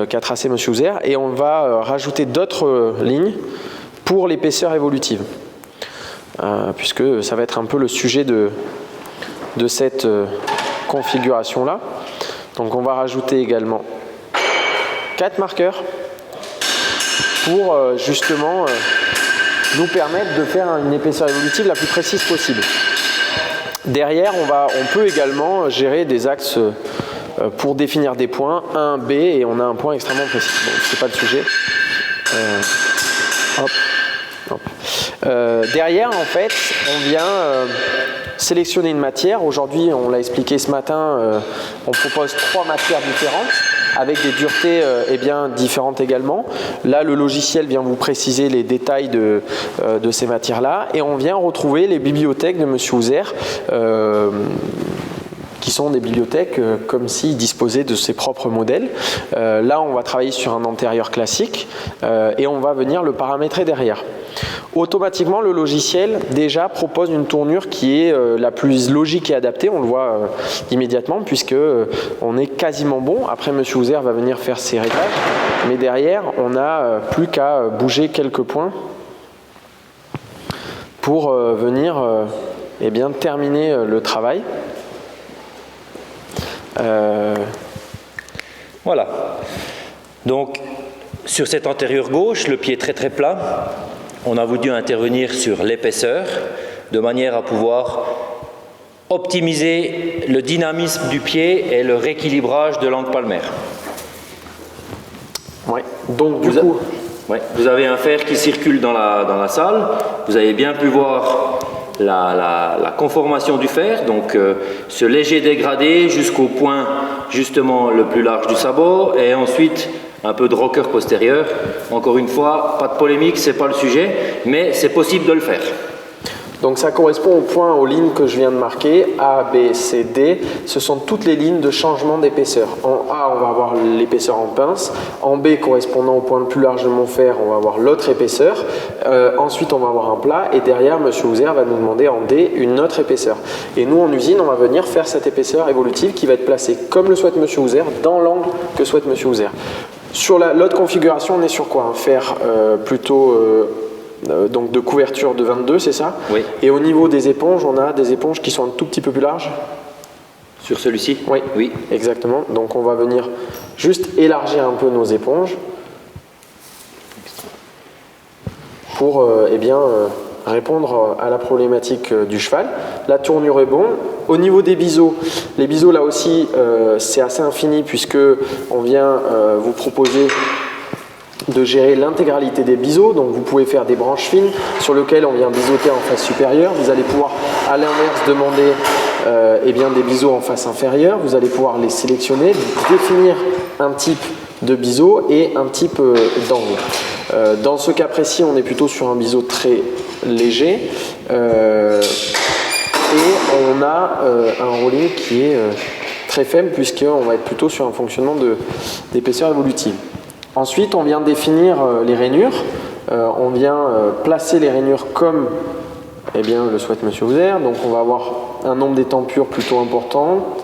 qu'a tracé M. Houser et on va rajouter d'autres lignes pour l'épaisseur évolutive puisque ça va être un peu le sujet de cette configuration là. Donc on va rajouter également 4 marqueurs pour justement nous permettre de faire une épaisseur évolutive la plus précise possible. Derrière, on peut également gérer des axes pour définir des points, 1, B, et on a un point extrêmement précis. Bon, c'est pas le sujet. Derrière, en fait, on vient sélectionner une matière. Aujourd'hui, on l'a expliqué ce matin, on propose 3 matières différentes. avec des duretés eh bien, différentes également. Là, le logiciel vient vous préciser les détails de ces matières-là et on vient retrouver les bibliothèques de M. Houser qui sont des bibliothèques comme s'il disposait de ses propres modèles. Là, on va travailler sur un antérieur classique et on va venir le paramétrer derrière. Automatiquement, le logiciel déjà propose une tournure qui est la plus logique et adaptée, on le voit immédiatement puisque on est quasiment bon. Après, M. Houser va venir faire ses réglages, mais derrière, on n'a plus qu'à bouger quelques points pour venir eh bien, terminer le travail. Voilà. Donc, sur cet antérieur gauche, le pied très très plat, on a voulu intervenir sur l'épaisseur de manière à pouvoir optimiser le dynamisme du pied et le rééquilibrage de l'angle palmaire. Ouais. Donc, du coup, vous avez un fer qui circule dans la salle. Vous avez bien pu voir la conformation du fer, donc ce léger dégradé jusqu'au point justement le plus large du sabot et ensuite un peu de rocker postérieur. Encore une fois, pas de polémique, c'est pas le sujet, mais c'est possible de le faire. Donc ça correspond au point, aux lignes que je viens de marquer, A, B, C, D. Ce sont toutes les lignes de changement d'épaisseur. En A, on va avoir l'épaisseur en pince. En B, correspondant au point le plus large de mon fer, on va avoir l'autre épaisseur. Ensuite, on va avoir un plat. Et derrière, M. Houser va nous demander en D une autre épaisseur. Et nous, en usine, on va venir faire cette épaisseur évolutive qui va être placée comme le souhaite M. Houser, dans l'angle que souhaite M. Houser. Sur l'autre configuration, on est sur quoi? Un fer plutôt... donc de couverture de 22, c'est ça? Oui. Et au niveau des éponges, on a des éponges qui sont un tout petit peu plus larges? Sur celui-ci? Oui. Oui, exactement. Donc on va venir juste élargir un peu nos éponges pour eh bien, répondre à la problématique du cheval. La tournure est bonne. Au niveau des biseaux, les biseaux là aussi c'est assez infini puisque on vient vous proposer de gérer l'intégralité des biseaux. Donc vous pouvez faire des branches fines sur lesquelles on vient biseauter en face supérieure. Vous allez pouvoir à l'inverse demander eh bien, des biseaux en face inférieure. Vous allez pouvoir les sélectionner, définir un type de biseau et un type d'angle. Dans ce cas précis, on est plutôt sur un biseau très léger et on a un rolling qui est très faible puisqu'on va être plutôt sur un fonctionnement d'épaisseur évolutive. Ensuite, on vient définir les rainures. On vient placer les rainures comme eh bien, le souhaite M. Houser. Donc, on va avoir un nombre d'étampures plutôt important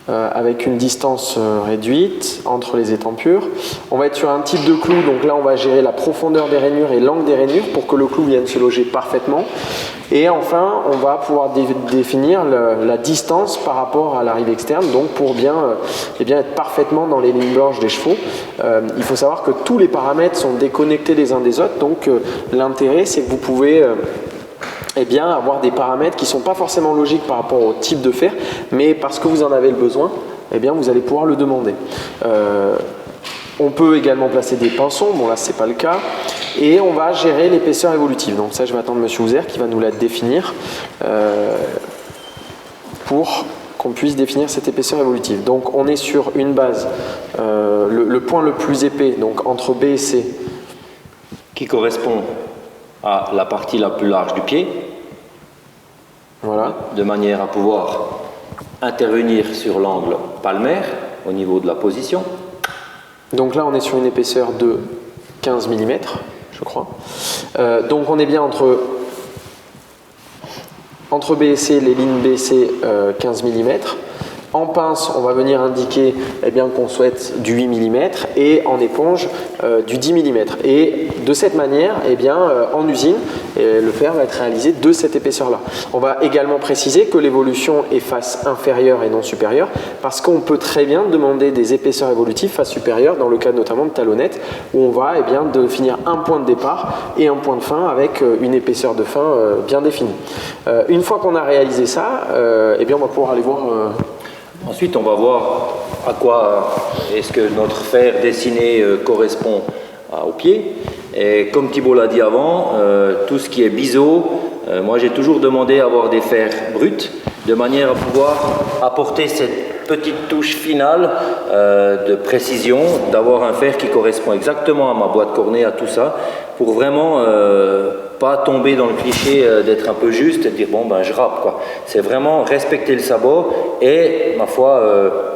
avec une distance réduite entre les étampures. On va être sur un type de clou. Donc là, on va gérer la profondeur des rainures et l'angle des rainures pour que le clou vienne se loger parfaitement. Et enfin, on va pouvoir définir la distance par rapport à la rive externe, donc pour bien, eh bien être parfaitement dans les lignes blanches des chevaux. Il faut savoir que tous les paramètres sont déconnectés les uns des autres, donc l'intérêt c'est que vous pouvez eh bien, avoir des paramètres qui ne sont pas forcément logiques par rapport au type de fer, mais parce que vous en avez le besoin, eh bien, vous allez pouvoir le demander. On peut également placer des pinçons, bon là c'est pas le cas, et on va gérer l'épaisseur évolutive. Donc ça je vais attendre M. Houser qui va nous la définir pour qu'on puisse définir cette épaisseur évolutive. Donc on est sur une base, le point le plus épais, donc entre B et C. Qui correspond à la partie la plus large du pied. Voilà. De manière à pouvoir intervenir sur l'angle palmaire au niveau de la position. Donc là, on est sur une épaisseur de 15 mm, je crois. Donc on est bien entre B et C, les lignes B et C, 15 mm. En pince, on va venir indiquer eh bien, qu'on souhaite du 8 mm et en éponge du 10 mm. Et de cette manière, eh bien, en usine, le fer va être réalisé de cette épaisseur-là. On va également préciser que l'évolution est face inférieure et non supérieure parce qu'on peut très bien demander des épaisseurs évolutives face supérieure dans le cas notamment de talonnettes où on va eh bien, définir un point de départ et un point de fin avec une épaisseur de fin bien définie. Une fois qu'on a réalisé ça, eh bien, on va pouvoir aller voir... Ensuite, on va voir à quoi est-ce que notre fer dessiné correspond au pied. Et comme Thibault l'a dit avant, tout ce qui est biseau, moi j'ai toujours demandé à avoir des fers bruts de manière à pouvoir apporter cette petite touche finale de précision, d'avoir un fer qui correspond exactement à ma boîte cornée, à tout ça, pour vraiment pas tomber dans le cliché d'être un peu juste et de dire bon ben je râpe quoi. C'est vraiment respecter le sabot et ma foi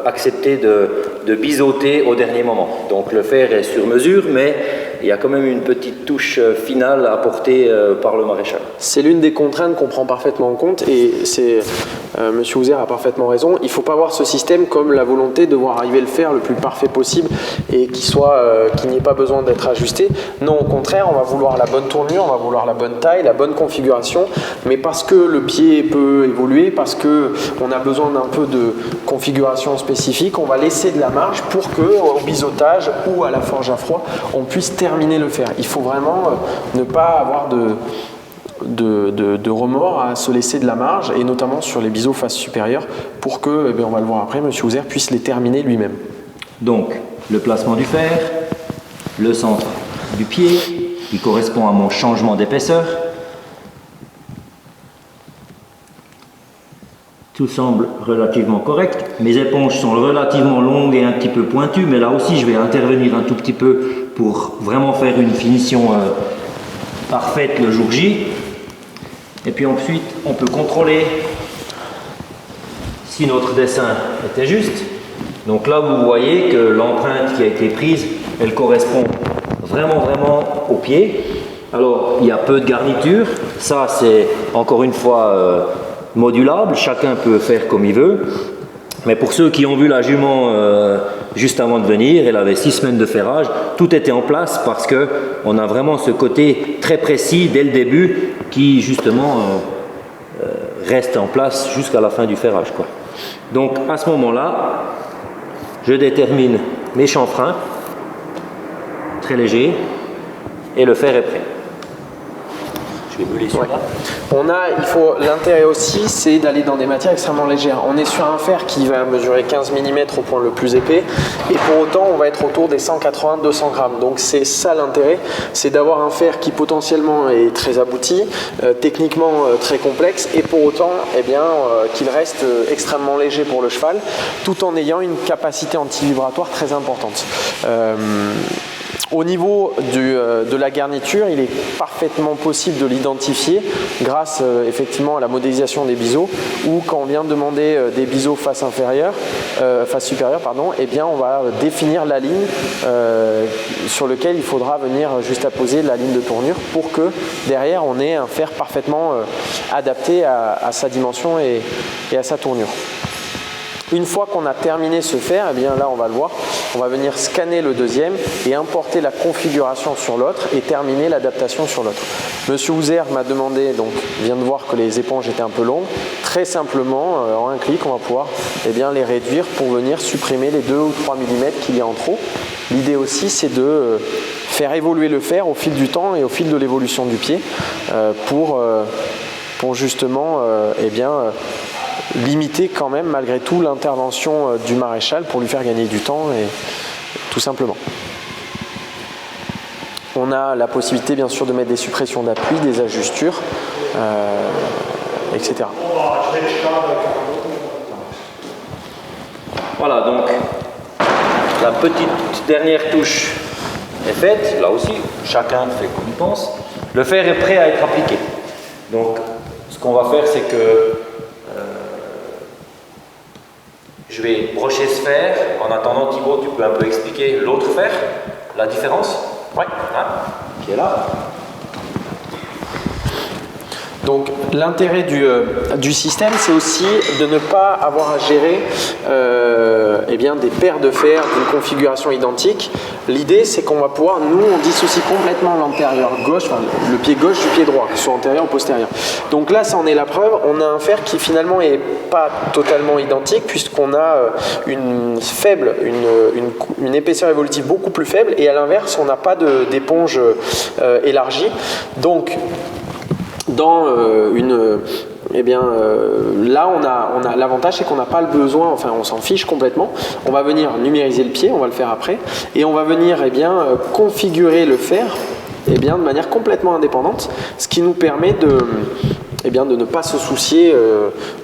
accepter de biseauter au dernier moment. Donc le fer est sur mesure, mais il y a quand même une petite touche finale apportée par le maréchal. C'est l'une des contraintes qu'on prend parfaitement en compte et c'est Monsieur Houzer a parfaitement raison. Il ne faut pas voir ce système comme la volonté de voir arriver le fer le plus parfait possible et qu'il n'y ait pas besoin d'être ajusté. Non, au contraire, on va vouloir la bonne tournure, on va vouloir la bonne taille, la bonne configuration, mais parce que le pied peut évoluer, parce qu'on a besoin d'un peu de configuration spécifique, on va laisser de la marge pour qu'au biseautage ou à la forge à froid, on puisse terminer le fer. Il faut vraiment ne pas avoir de remords à se laisser de la marge, et notamment sur les biseaux face supérieure, pour que, on va le voir après, M. Houzer puisse les terminer lui-même. Donc, le placement du fer, le centre du pied, qui correspond à mon changement d'épaisseur. Tout semble relativement correct. Mes éponges sont relativement longues et un petit peu pointues, mais là aussi je vais intervenir un tout petit peu pour vraiment faire une finition parfaite le jour J. Et puis ensuite, on peut contrôler si notre dessin était juste. Donc là, vous voyez que l'empreinte qui a été prise, elle correspond vraiment au pied. Alors, il y a peu de garniture. Ça, c'est encore une fois modulable. Chacun peut faire comme il veut. Mais pour ceux qui ont vu la jument juste avant de venir, elle avait 6 semaines de ferrage. Tout était en place parce qu'on a vraiment ce côté très précis dès le début qui, justement, reste en place jusqu'à la fin du ferrage, quoi. Donc, à ce moment-là, je détermine mes chanfreins, très légers, et le fer est prêt. Je vais brûler celui-là. L'intérêt aussi, c'est d'aller dans des matières extrêmement légères. On est sur un fer qui va mesurer 15 mm au point le plus épais, et pour autant, on va être autour des 180-200 grammes. Donc c'est ça l'intérêt, c'est d'avoir un fer qui potentiellement est très abouti, techniquement très complexe, et pour autant, qu'il reste extrêmement léger pour le cheval, tout en ayant une capacité anti-vibratoire très importante. Au niveau de la garniture, il est parfaitement possible de l'identifier grâce effectivement à la modélisation des biseaux, ou quand on vient demander des biseaux face supérieure, on va définir la ligne sur laquelle il faudra venir juste apposer la ligne de tournure pour que derrière on ait un fer parfaitement adapté à sa dimension et à sa tournure. Une fois qu'on a terminé ce fer, là on va le voir, on va venir scanner le deuxième et importer la configuration sur l'autre et terminer l'adaptation sur l'autre. Monsieur Houzer m'a demandé, donc vient de voir que les éponges étaient un peu longues. Très simplement, en un clic, on va pouvoir les réduire pour venir supprimer les 2 ou 3 mm qu'il y a en trop. L'idée aussi, c'est de faire évoluer le fer au fil du temps et au fil de l'évolution du pied pour justement limiter quand même malgré tout l'intervention du maréchal pour lui faire gagner du temps, et tout simplement. On a la possibilité bien sûr de mettre des suppressions d'appui, des ajustures, etc. Voilà, donc la petite dernière touche est faite. Là aussi, chacun fait comme il pense. Le fer est prêt à être appliqué. Donc, ce qu'on va faire, c'est que je vais brocher ce fer. En attendant, Thibaut, tu peux un peu expliquer l'autre fer, la différence? Oui. Qui est là. Donc l'intérêt du système, c'est aussi de ne pas avoir à gérer des paires de fer d'une configuration identique. L'idée, c'est qu'on va pouvoir, on dissocie complètement l'antérieur gauche, le pied gauche du pied droit, que ce soit antérieur ou postérieur. Donc là, ça en est la preuve. On a un fer qui finalement n'est pas totalement identique, puisqu'on a une épaisseur évolutive beaucoup plus faible, et à l'inverse, on n'a pas d'éponge élargie. Donc là, on a l'avantage, c'est qu'on n'a pas le besoin, on s'en fiche complètement. On va venir numériser le pied, on va le faire après, et on va venir configurer le fer de manière complètement indépendante, ce qui nous permet eh bien, de ne pas se soucier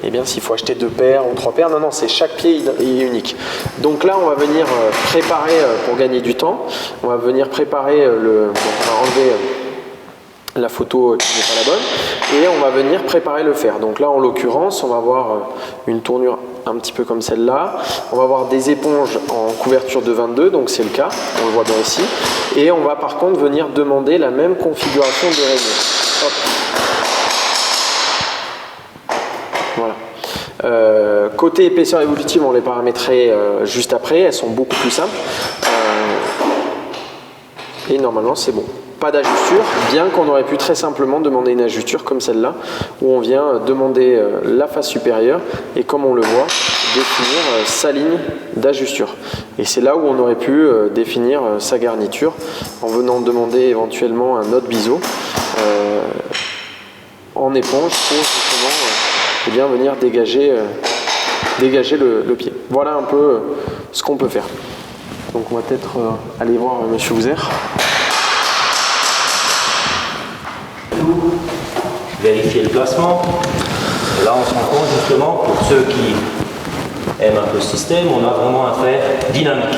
eh bien, s'il faut acheter 2 paires ou 3 paires. Non, non, c'est chaque pied est unique. Donc là, on va venir préparer, pour gagner du temps, on va venir préparer donc on va enlever la photo qui n'est pas la bonne et on va venir préparer le fer. Donc là, en l'occurrence, on va avoir une tournure un petit peu comme celle-là. On va avoir des éponges en couverture de 22, donc c'est le cas, on le voit bien ici. Et on va par contre venir demander la même configuration de rainure. Hop. Voilà. Côté épaisseur évolutive, on les paramétrait juste après, elles sont beaucoup plus simples. Et normalement, c'est bon. Pas d'ajusture, bien qu'on aurait pu très simplement demander une ajusture comme celle-là, où on vient demander la face supérieure et comme on le voit, définir sa ligne d'ajusture. Et c'est là où on aurait pu définir sa garniture en venant demander éventuellement un autre biseau en éponge pour justement eh bien, venir dégager le pied. Voilà un peu ce qu'on peut faire. Donc on va peut-être aller voir Monsieur Houser. Vérifier le placement. Et là, on se rend compte justement, pour ceux qui aiment un peu ce système, on a vraiment un fer dynamique.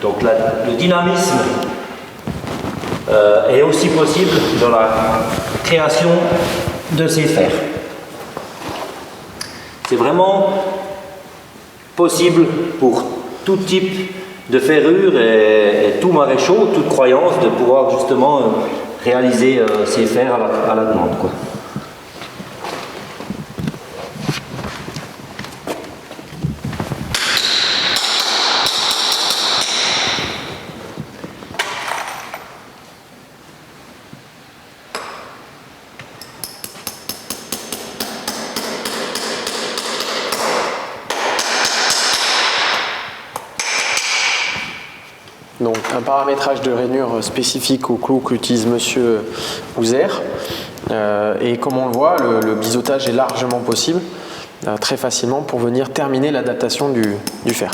Donc le dynamisme est aussi possible dans la création de ces fers. C'est vraiment possible pour tout type de ferrure et tout maréchaux, toute croyance, de pouvoir justement réaliser ces fers à la demande, quoi. Donc un paramétrage de rainure spécifique au clou qu'utilise Monsieur Houser. Et comme on le voit, le biseautage est largement possible, très facilement, pour venir terminer l'adaptation du fer.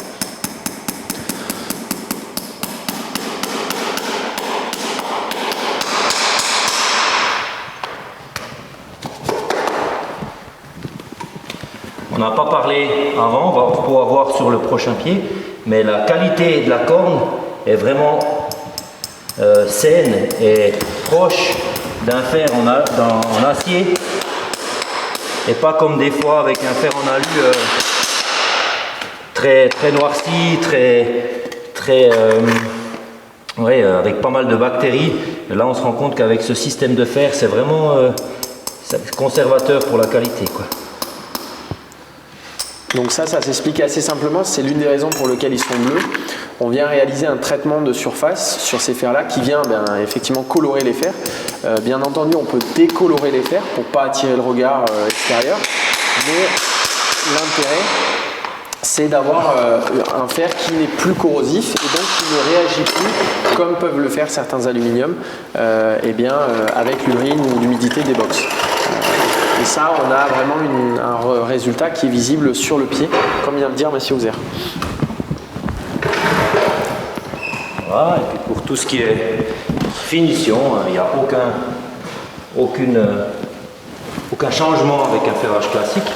On n'a pas parlé avant, on va pouvoir voir sur le prochain pied, mais la qualité de la corne est vraiment saine et proche d'un fer en acier, et pas comme des fois avec un fer en alu très noirci, avec pas mal de bactéries. Et là on se rend compte qu'avec ce système de fer, c'est vraiment conservateur pour la qualité, quoi. Donc ça s'explique assez simplement, c'est l'une des raisons pour lesquelles ils sont bleus. On vient réaliser un traitement de surface sur ces fers-là qui vient effectivement colorer les fers. Bien entendu, on peut décolorer les fers pour ne pas attirer le regard extérieur, mais l'intérêt, c'est d'avoir un fer qui n'est plus corrosif et donc qui ne réagit plus comme peuvent le faire certains aluminiums avec l'urine ou l'humidité des box. Et ça, on a vraiment un résultat qui est visible sur le pied, comme vient de dire Monsieur Houser. Voilà, et puis pour tout ce qui est finition, il n'y a aucun changement avec un ferrage classique.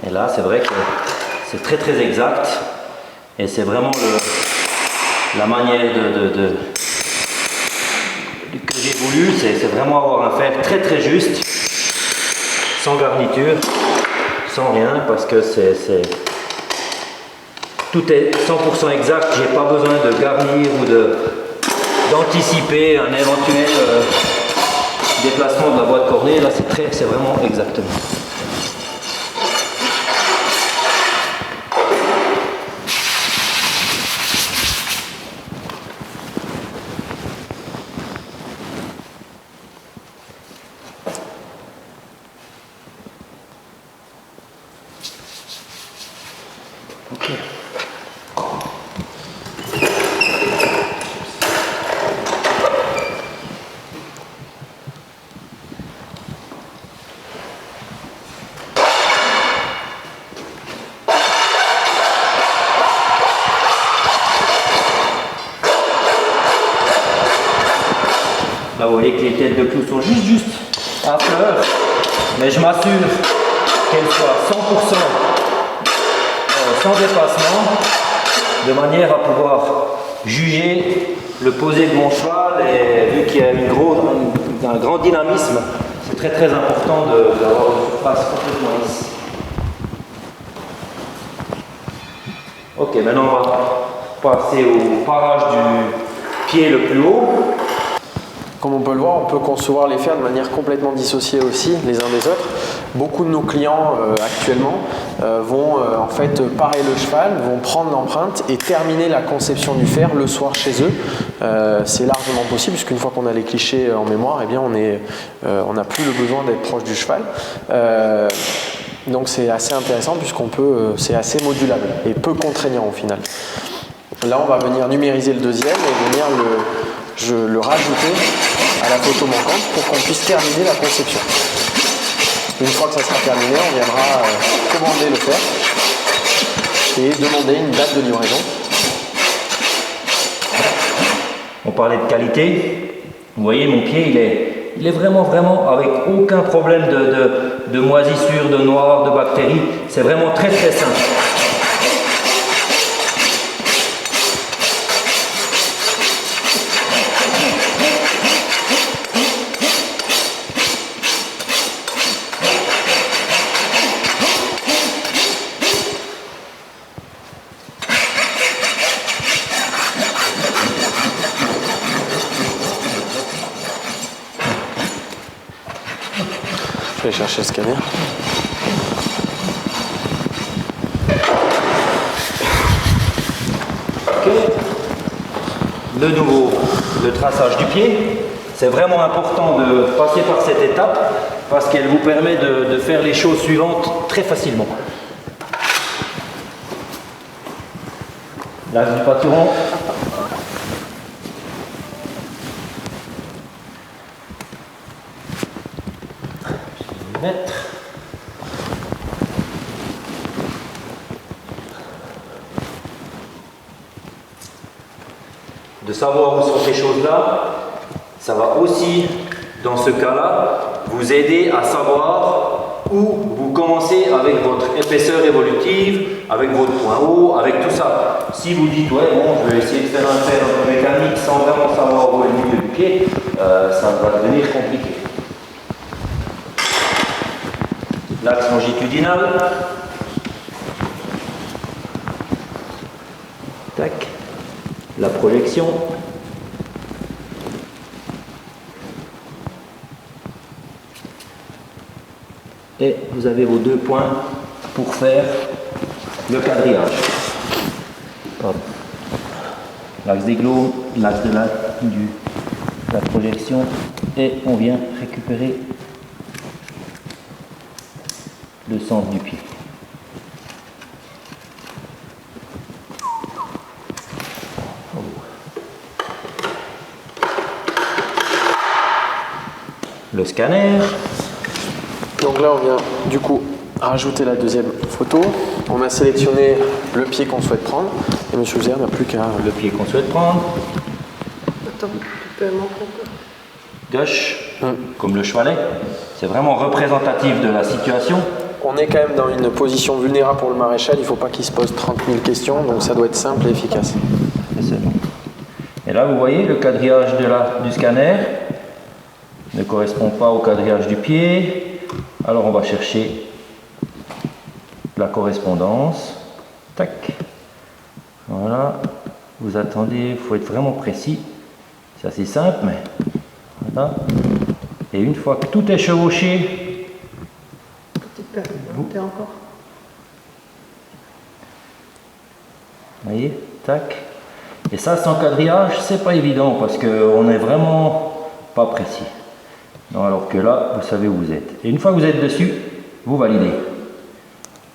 Et là, c'est vrai que c'est très exact et c'est vraiment la manière que j'ai voulu, c'est vraiment avoir un fer très très juste, sans garniture, sans rien, parce que tout est 100% exact. J'ai pas besoin de garnir ou d'anticiper un éventuel déplacement de la boîte cornée. Là, c'est vraiment exactement. Là, vous voyez que les têtes de clous sont juste à fleur, mais je m'assure qu'elles soient 100% sans dépassement, de manière à pouvoir juger le posé de mon cheval. Et vu qu'il y a un grand dynamisme, c'est très très important d'avoir une surface complètement lisse. Ok, maintenant on va passer au parage du pied le plus haut. Comme on peut le voir, on peut concevoir les fers de manière complètement dissociée aussi les uns des autres. Beaucoup de nos clients actuellement vont en fait parer le cheval, vont prendre l'empreinte et terminer la conception du fer le soir chez eux. C'est largement possible puisqu'une fois qu'on a les clichés en mémoire, eh bien on n'a plus le besoin d'être proche du cheval. Donc c'est assez intéressant puisqu'on peut, c'est assez modulable et peu contraignant au final. Là on va venir numériser le deuxième et venir le rajouter à la photo manquante pour qu'on puisse terminer la conception. Une fois que ça sera terminé, on viendra commander le fer et demander une date de livraison. On parlait de qualité. Vous voyez, mon pied, il est vraiment avec aucun problème de moisissure, de noir, de bactéries. C'est vraiment très très simple. Je vais chercher le scanner. Ok. De nouveau, le traçage du pied. C'est vraiment important de passer par cette étape parce qu'elle vous permet de faire les choses suivantes très facilement. L'axe du pâturon. De savoir où sont ces choses-là, ça va aussi, dans ce cas-là, vous aider à savoir où vous commencez avec votre épaisseur évolutive, avec votre point haut, avec tout ça. Si vous dites, ouais, bon, je vais essayer de faire un fer mécanique sans vraiment savoir où est le milieu du pied, ça va devenir compliqué. L'axe longitudinal. Tac. La projection. Et vous avez vos deux points pour faire le quadrillage. L'axe des globes, l'axe de la projection, et on vient récupérer le centre du pied. Le scanner. Donc là on vient du coup rajouter la deuxième photo. On a sélectionné le pied qu'on souhaite prendre et M. Houser n'a plus qu'à Le pied qu'on souhaite prendre. Attends, tu peux m'en comprendre. Gauche, comme le chevalet. C'est vraiment représentatif de la situation. On est quand même dans une position vulnérable pour le maréchal, il ne faut pas qu'il se pose 30 000 questions, donc ça doit être simple et efficace. Et là vous voyez le quadrillage du scanner. ne correspond pas au quadrillage du pied. Alors on va chercher la correspondance. Tac. Voilà. Vous attendez, il faut être vraiment précis. C'est assez simple, mais voilà. Et une fois que tout est chevauché, Petite période, monter encore. vous voyez, tac. Et ça, sans quadrillage, c'est pas évident parce qu'on n'est vraiment pas précis. Non, alors que là, vous savez où vous êtes. Et une fois que vous êtes dessus, vous validez.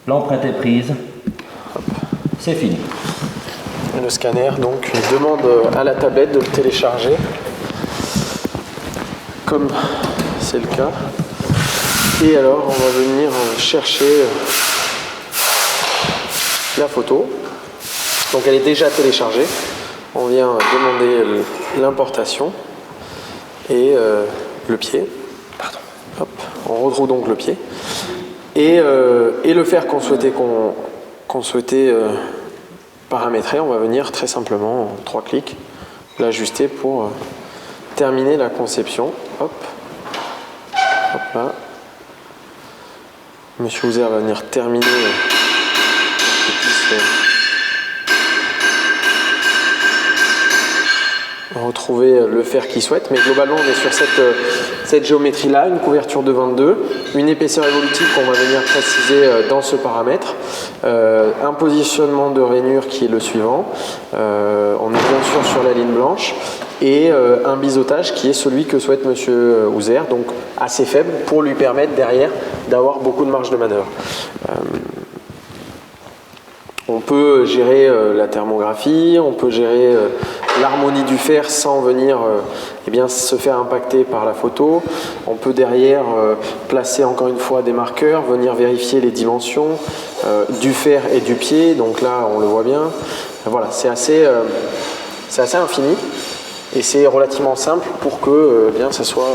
L'empreinte est prise. C'est fini. Le scanner donc demande à la tablette de le télécharger, comme c'est le cas. Et alors, on va venir chercher la photo. Donc elle est déjà téléchargée. On vient demander l'importation et le pied. Pardon. Hop. On retrouve donc le pied. Et le fer qu'on souhaitait paramétrer, on va venir très simplement, en 3 clics, l'ajuster pour terminer la conception. Hop. Hop là. Monsieur Houzer va venir terminer retrouver le fer qu'il souhaite, mais globalement on est sur cette géométrie là, une couverture de 22, une épaisseur évolutive qu'on va venir préciser dans ce paramètre, un positionnement de rainure qui est le suivant, on est bien sûr sur la ligne blanche, et un biseautage qui est celui que souhaite Monsieur Houzer, donc assez faible pour lui permettre derrière d'avoir beaucoup de marge de manœuvre. On peut gérer la thermographie, on peut gérer l'harmonie du fer sans venir eh bien, se faire impacter par la photo. On peut derrière placer encore une fois des marqueurs, venir vérifier les dimensions du fer et du pied. Donc là, on le voit bien. Voilà, c'est assez infini et c'est relativement simple pour que bien, ça soit...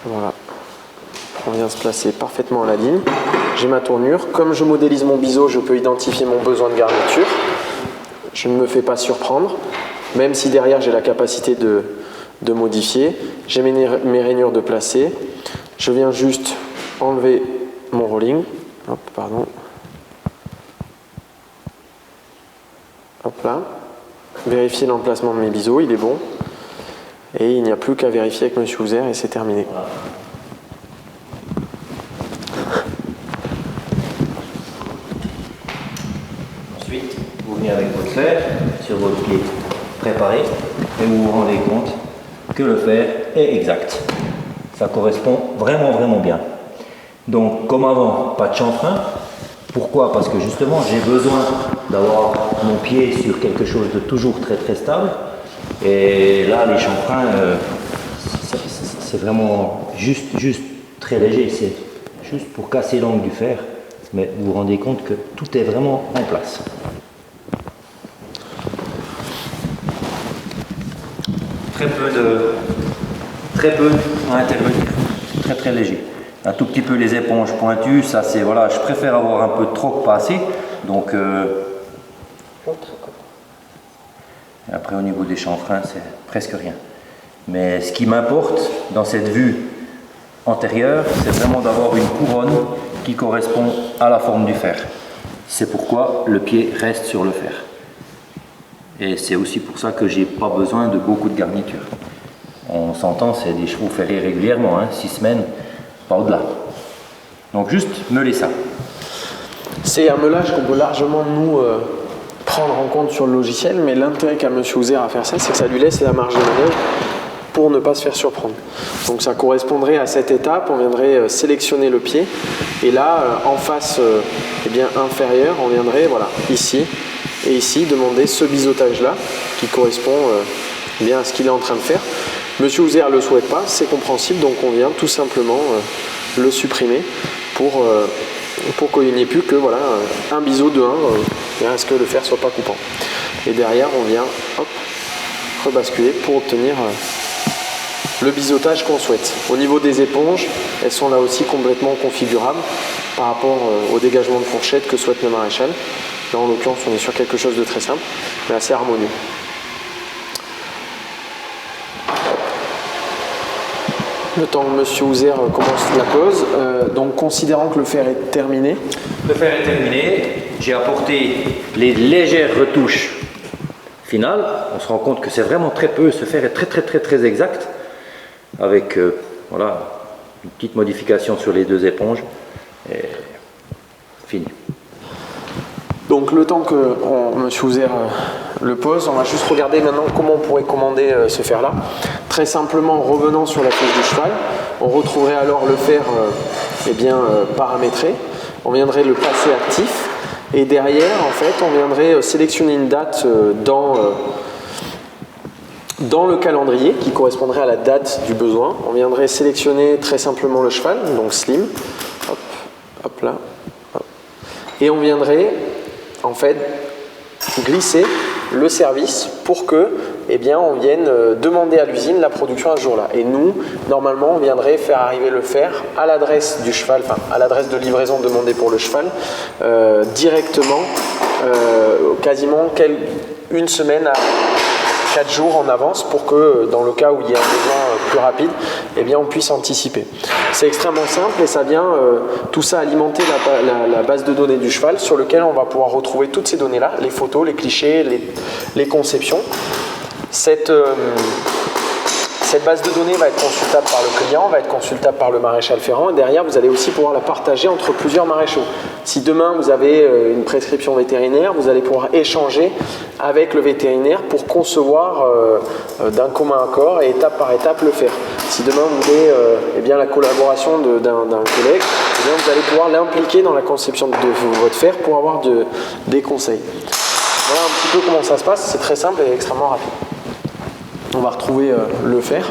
Voilà. On vient se placer parfaitement à la ligne. J'ai ma tournure. Comme je modélise mon biseau, je peux identifier mon besoin de garniture. Je ne me fais pas surprendre, même si derrière j'ai la capacité de modifier. J'ai mes rainures de placer. Je viens juste enlever mon rolling. Hop, pardon. Hop là. Vérifier l'emplacement de mes biseaux, il est bon. Et il n'y a plus qu'à vérifier avec Monsieur Houzer et c'est terminé. Ensuite, vous venez avec votre fer sur votre pied préparé et vous vous rendez compte que le fer est exact. Ça correspond vraiment bien. Donc comme avant, pas de chanfrein. Pourquoi? Parce que justement j'ai besoin d'avoir mon pied sur quelque chose de toujours très stable. Et là les chanfreins, c'est vraiment juste très léger. C'est juste pour casser l'angle du fer. Mais vous vous rendez compte que tout est vraiment en place. Très peu à intervenir, très léger. Un tout petit peu les éponges pointues, ça c'est voilà, je préfère avoir un peu de trop que pas assez. Donc après au niveau des chanfreins, c'est presque rien. Mais ce qui m'importe dans cette vue antérieure, c'est vraiment d'avoir une couronne qui correspond à la forme du fer. C'est pourquoi le pied reste sur le fer. Et c'est aussi pour ça que j'ai pas besoin de beaucoup de garniture. On s'entend, c'est des chevaux ferrés régulièrement, 6 semaines, pas au-delà. Donc juste meuler ça. C'est un meulage qu'on peut largement nous prendre en compte sur le logiciel, mais l'intérêt qu'a M. Houzer à faire ça, c'est que ça lui laisse la marge de manœuvre pour ne pas se faire surprendre. Donc ça correspondrait à cette étape, on viendrait sélectionner le pied, et là, en face eh bien, inférieure, on viendrait voilà, ici, et ici, demander ce biseautage-là, qui correspond bien à ce qu'il est en train de faire. M. Houzer ne le souhaite pas, c'est compréhensible, donc on vient tout simplement le supprimer pour qu'il n'y ait plus que voilà, un biseau de 1, à ce que le fer ne soit pas coupant. Et derrière, on vient hop, rebasculer pour obtenir le biseautage qu'on souhaite. Au niveau des éponges, elles sont là aussi complètement configurables par rapport au dégagement de fourchette que souhaite le maréchal. Là, en l'occurrence, on est sur quelque chose de très simple, mais assez harmonieux. Le temps que M. Houzer commence la pause, donc considérant que le fer est terminé. Le fer est terminé, j'ai apporté les légères retouches finales. On se rend compte que c'est vraiment très peu, ce fer est très exact, avec voilà, une petite modification sur les deux éponges, et fini. Donc le temps que M. Houzer le pose, on va juste regarder maintenant comment on pourrait commander ce fer-là. Très simplement, en revenant sur la fiche du cheval, on retrouverait alors le fer paramétré. On viendrait le passer actif et derrière, en fait, on viendrait sélectionner une date dans le calendrier qui correspondrait à la date du besoin. On viendrait sélectionner très simplement le cheval, donc slim, hop là, hop. Et on viendrait en fait glisser le service pour que on vienne demander à l'usine la production à ce jour-là. Et nous, normalement, on viendrait faire arriver le fer à l'adresse du cheval, enfin à l'adresse de livraison demandée pour le cheval, directement, quasiment une semaine à 4 jours en avance pour que dans le cas où il y a un besoin plus rapide, on puisse anticiper. C'est extrêmement simple et ça vient tout ça alimenter la base de données du cheval sur lequel on va pouvoir retrouver toutes ces données-là, les photos, les clichés, les conceptions. Cette base de données va être consultable par le client, va être consultable par le maréchal ferrant et derrière vous allez aussi pouvoir la partager entre plusieurs maréchaux. Si demain vous avez une prescription vétérinaire, vous allez pouvoir échanger avec le vétérinaire pour concevoir d'un commun accord et étape par étape le faire. Si demain vous voulez la collaboration d'un collègue, vous allez pouvoir l'impliquer dans la conception de votre fer pour avoir des conseils. Voilà un petit peu comment ça se passe, c'est très simple et extrêmement rapide. On va retrouver le fer.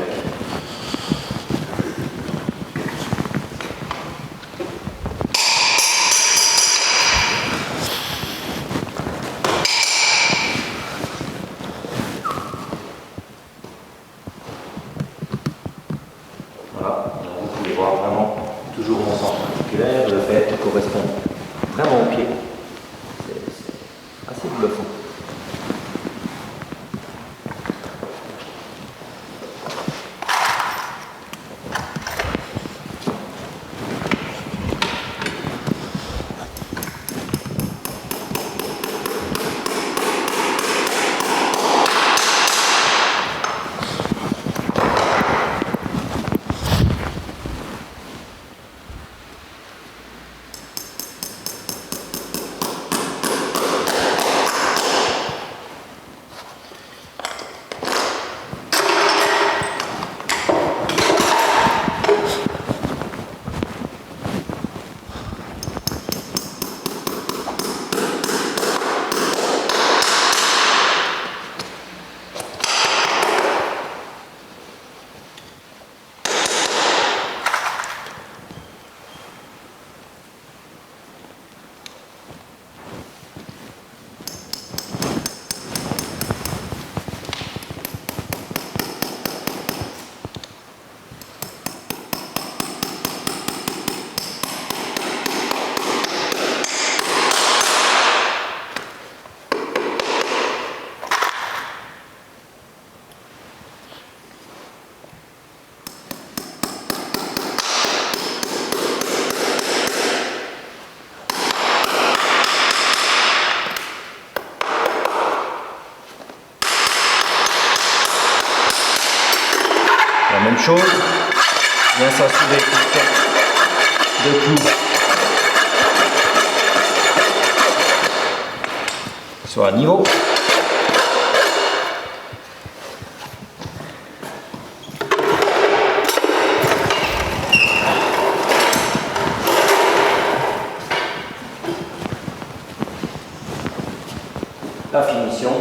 Voilà, vous pouvez voir vraiment toujours mon centre articulaire, le fait correspond vraiment au pied. C'est assez bluffant. La même chose, bien s'assurer que le cap de clou soit à niveau. La finition.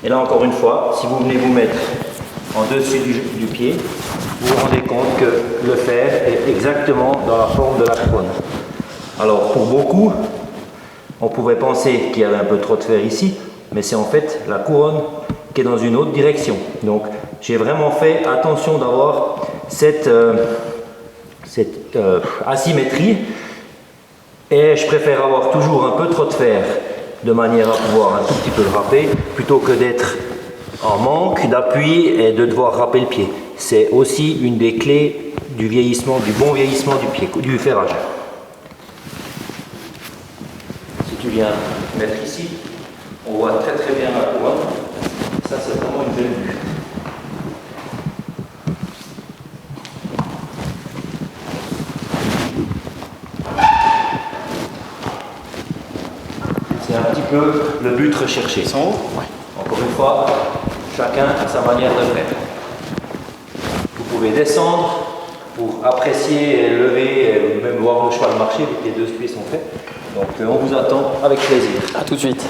Et là encore une fois, si vous venez vous mettre en dessus du pied, vous vous rendez compte que le fer est exactement dans la forme de la couronne. Alors pour beaucoup, on pourrait penser qu'il y avait un peu trop de fer ici, mais c'est en fait la couronne qui est dans une autre direction. Donc j'ai vraiment fait attention d'avoir cette asymétrie, et je préfère avoir toujours un peu trop de fer de manière à pouvoir un tout petit peu le râper plutôt que d'être en manque d'appui et de devoir râper le pied. C'est aussi une des clés du vieillissement, du bon vieillissement du pied, du ferrage. Si tu viens mettre ici, on voit très très bien la couronne. Ça c'est vraiment une belle vue. C'est un petit peu le but recherché. Encore une fois, chacun a sa manière de faire. Vous pouvez descendre pour apprécier et lever, et même voir le cheval marcher, les deux pieds sont faits. Donc on vous attend avec plaisir. À tout de suite.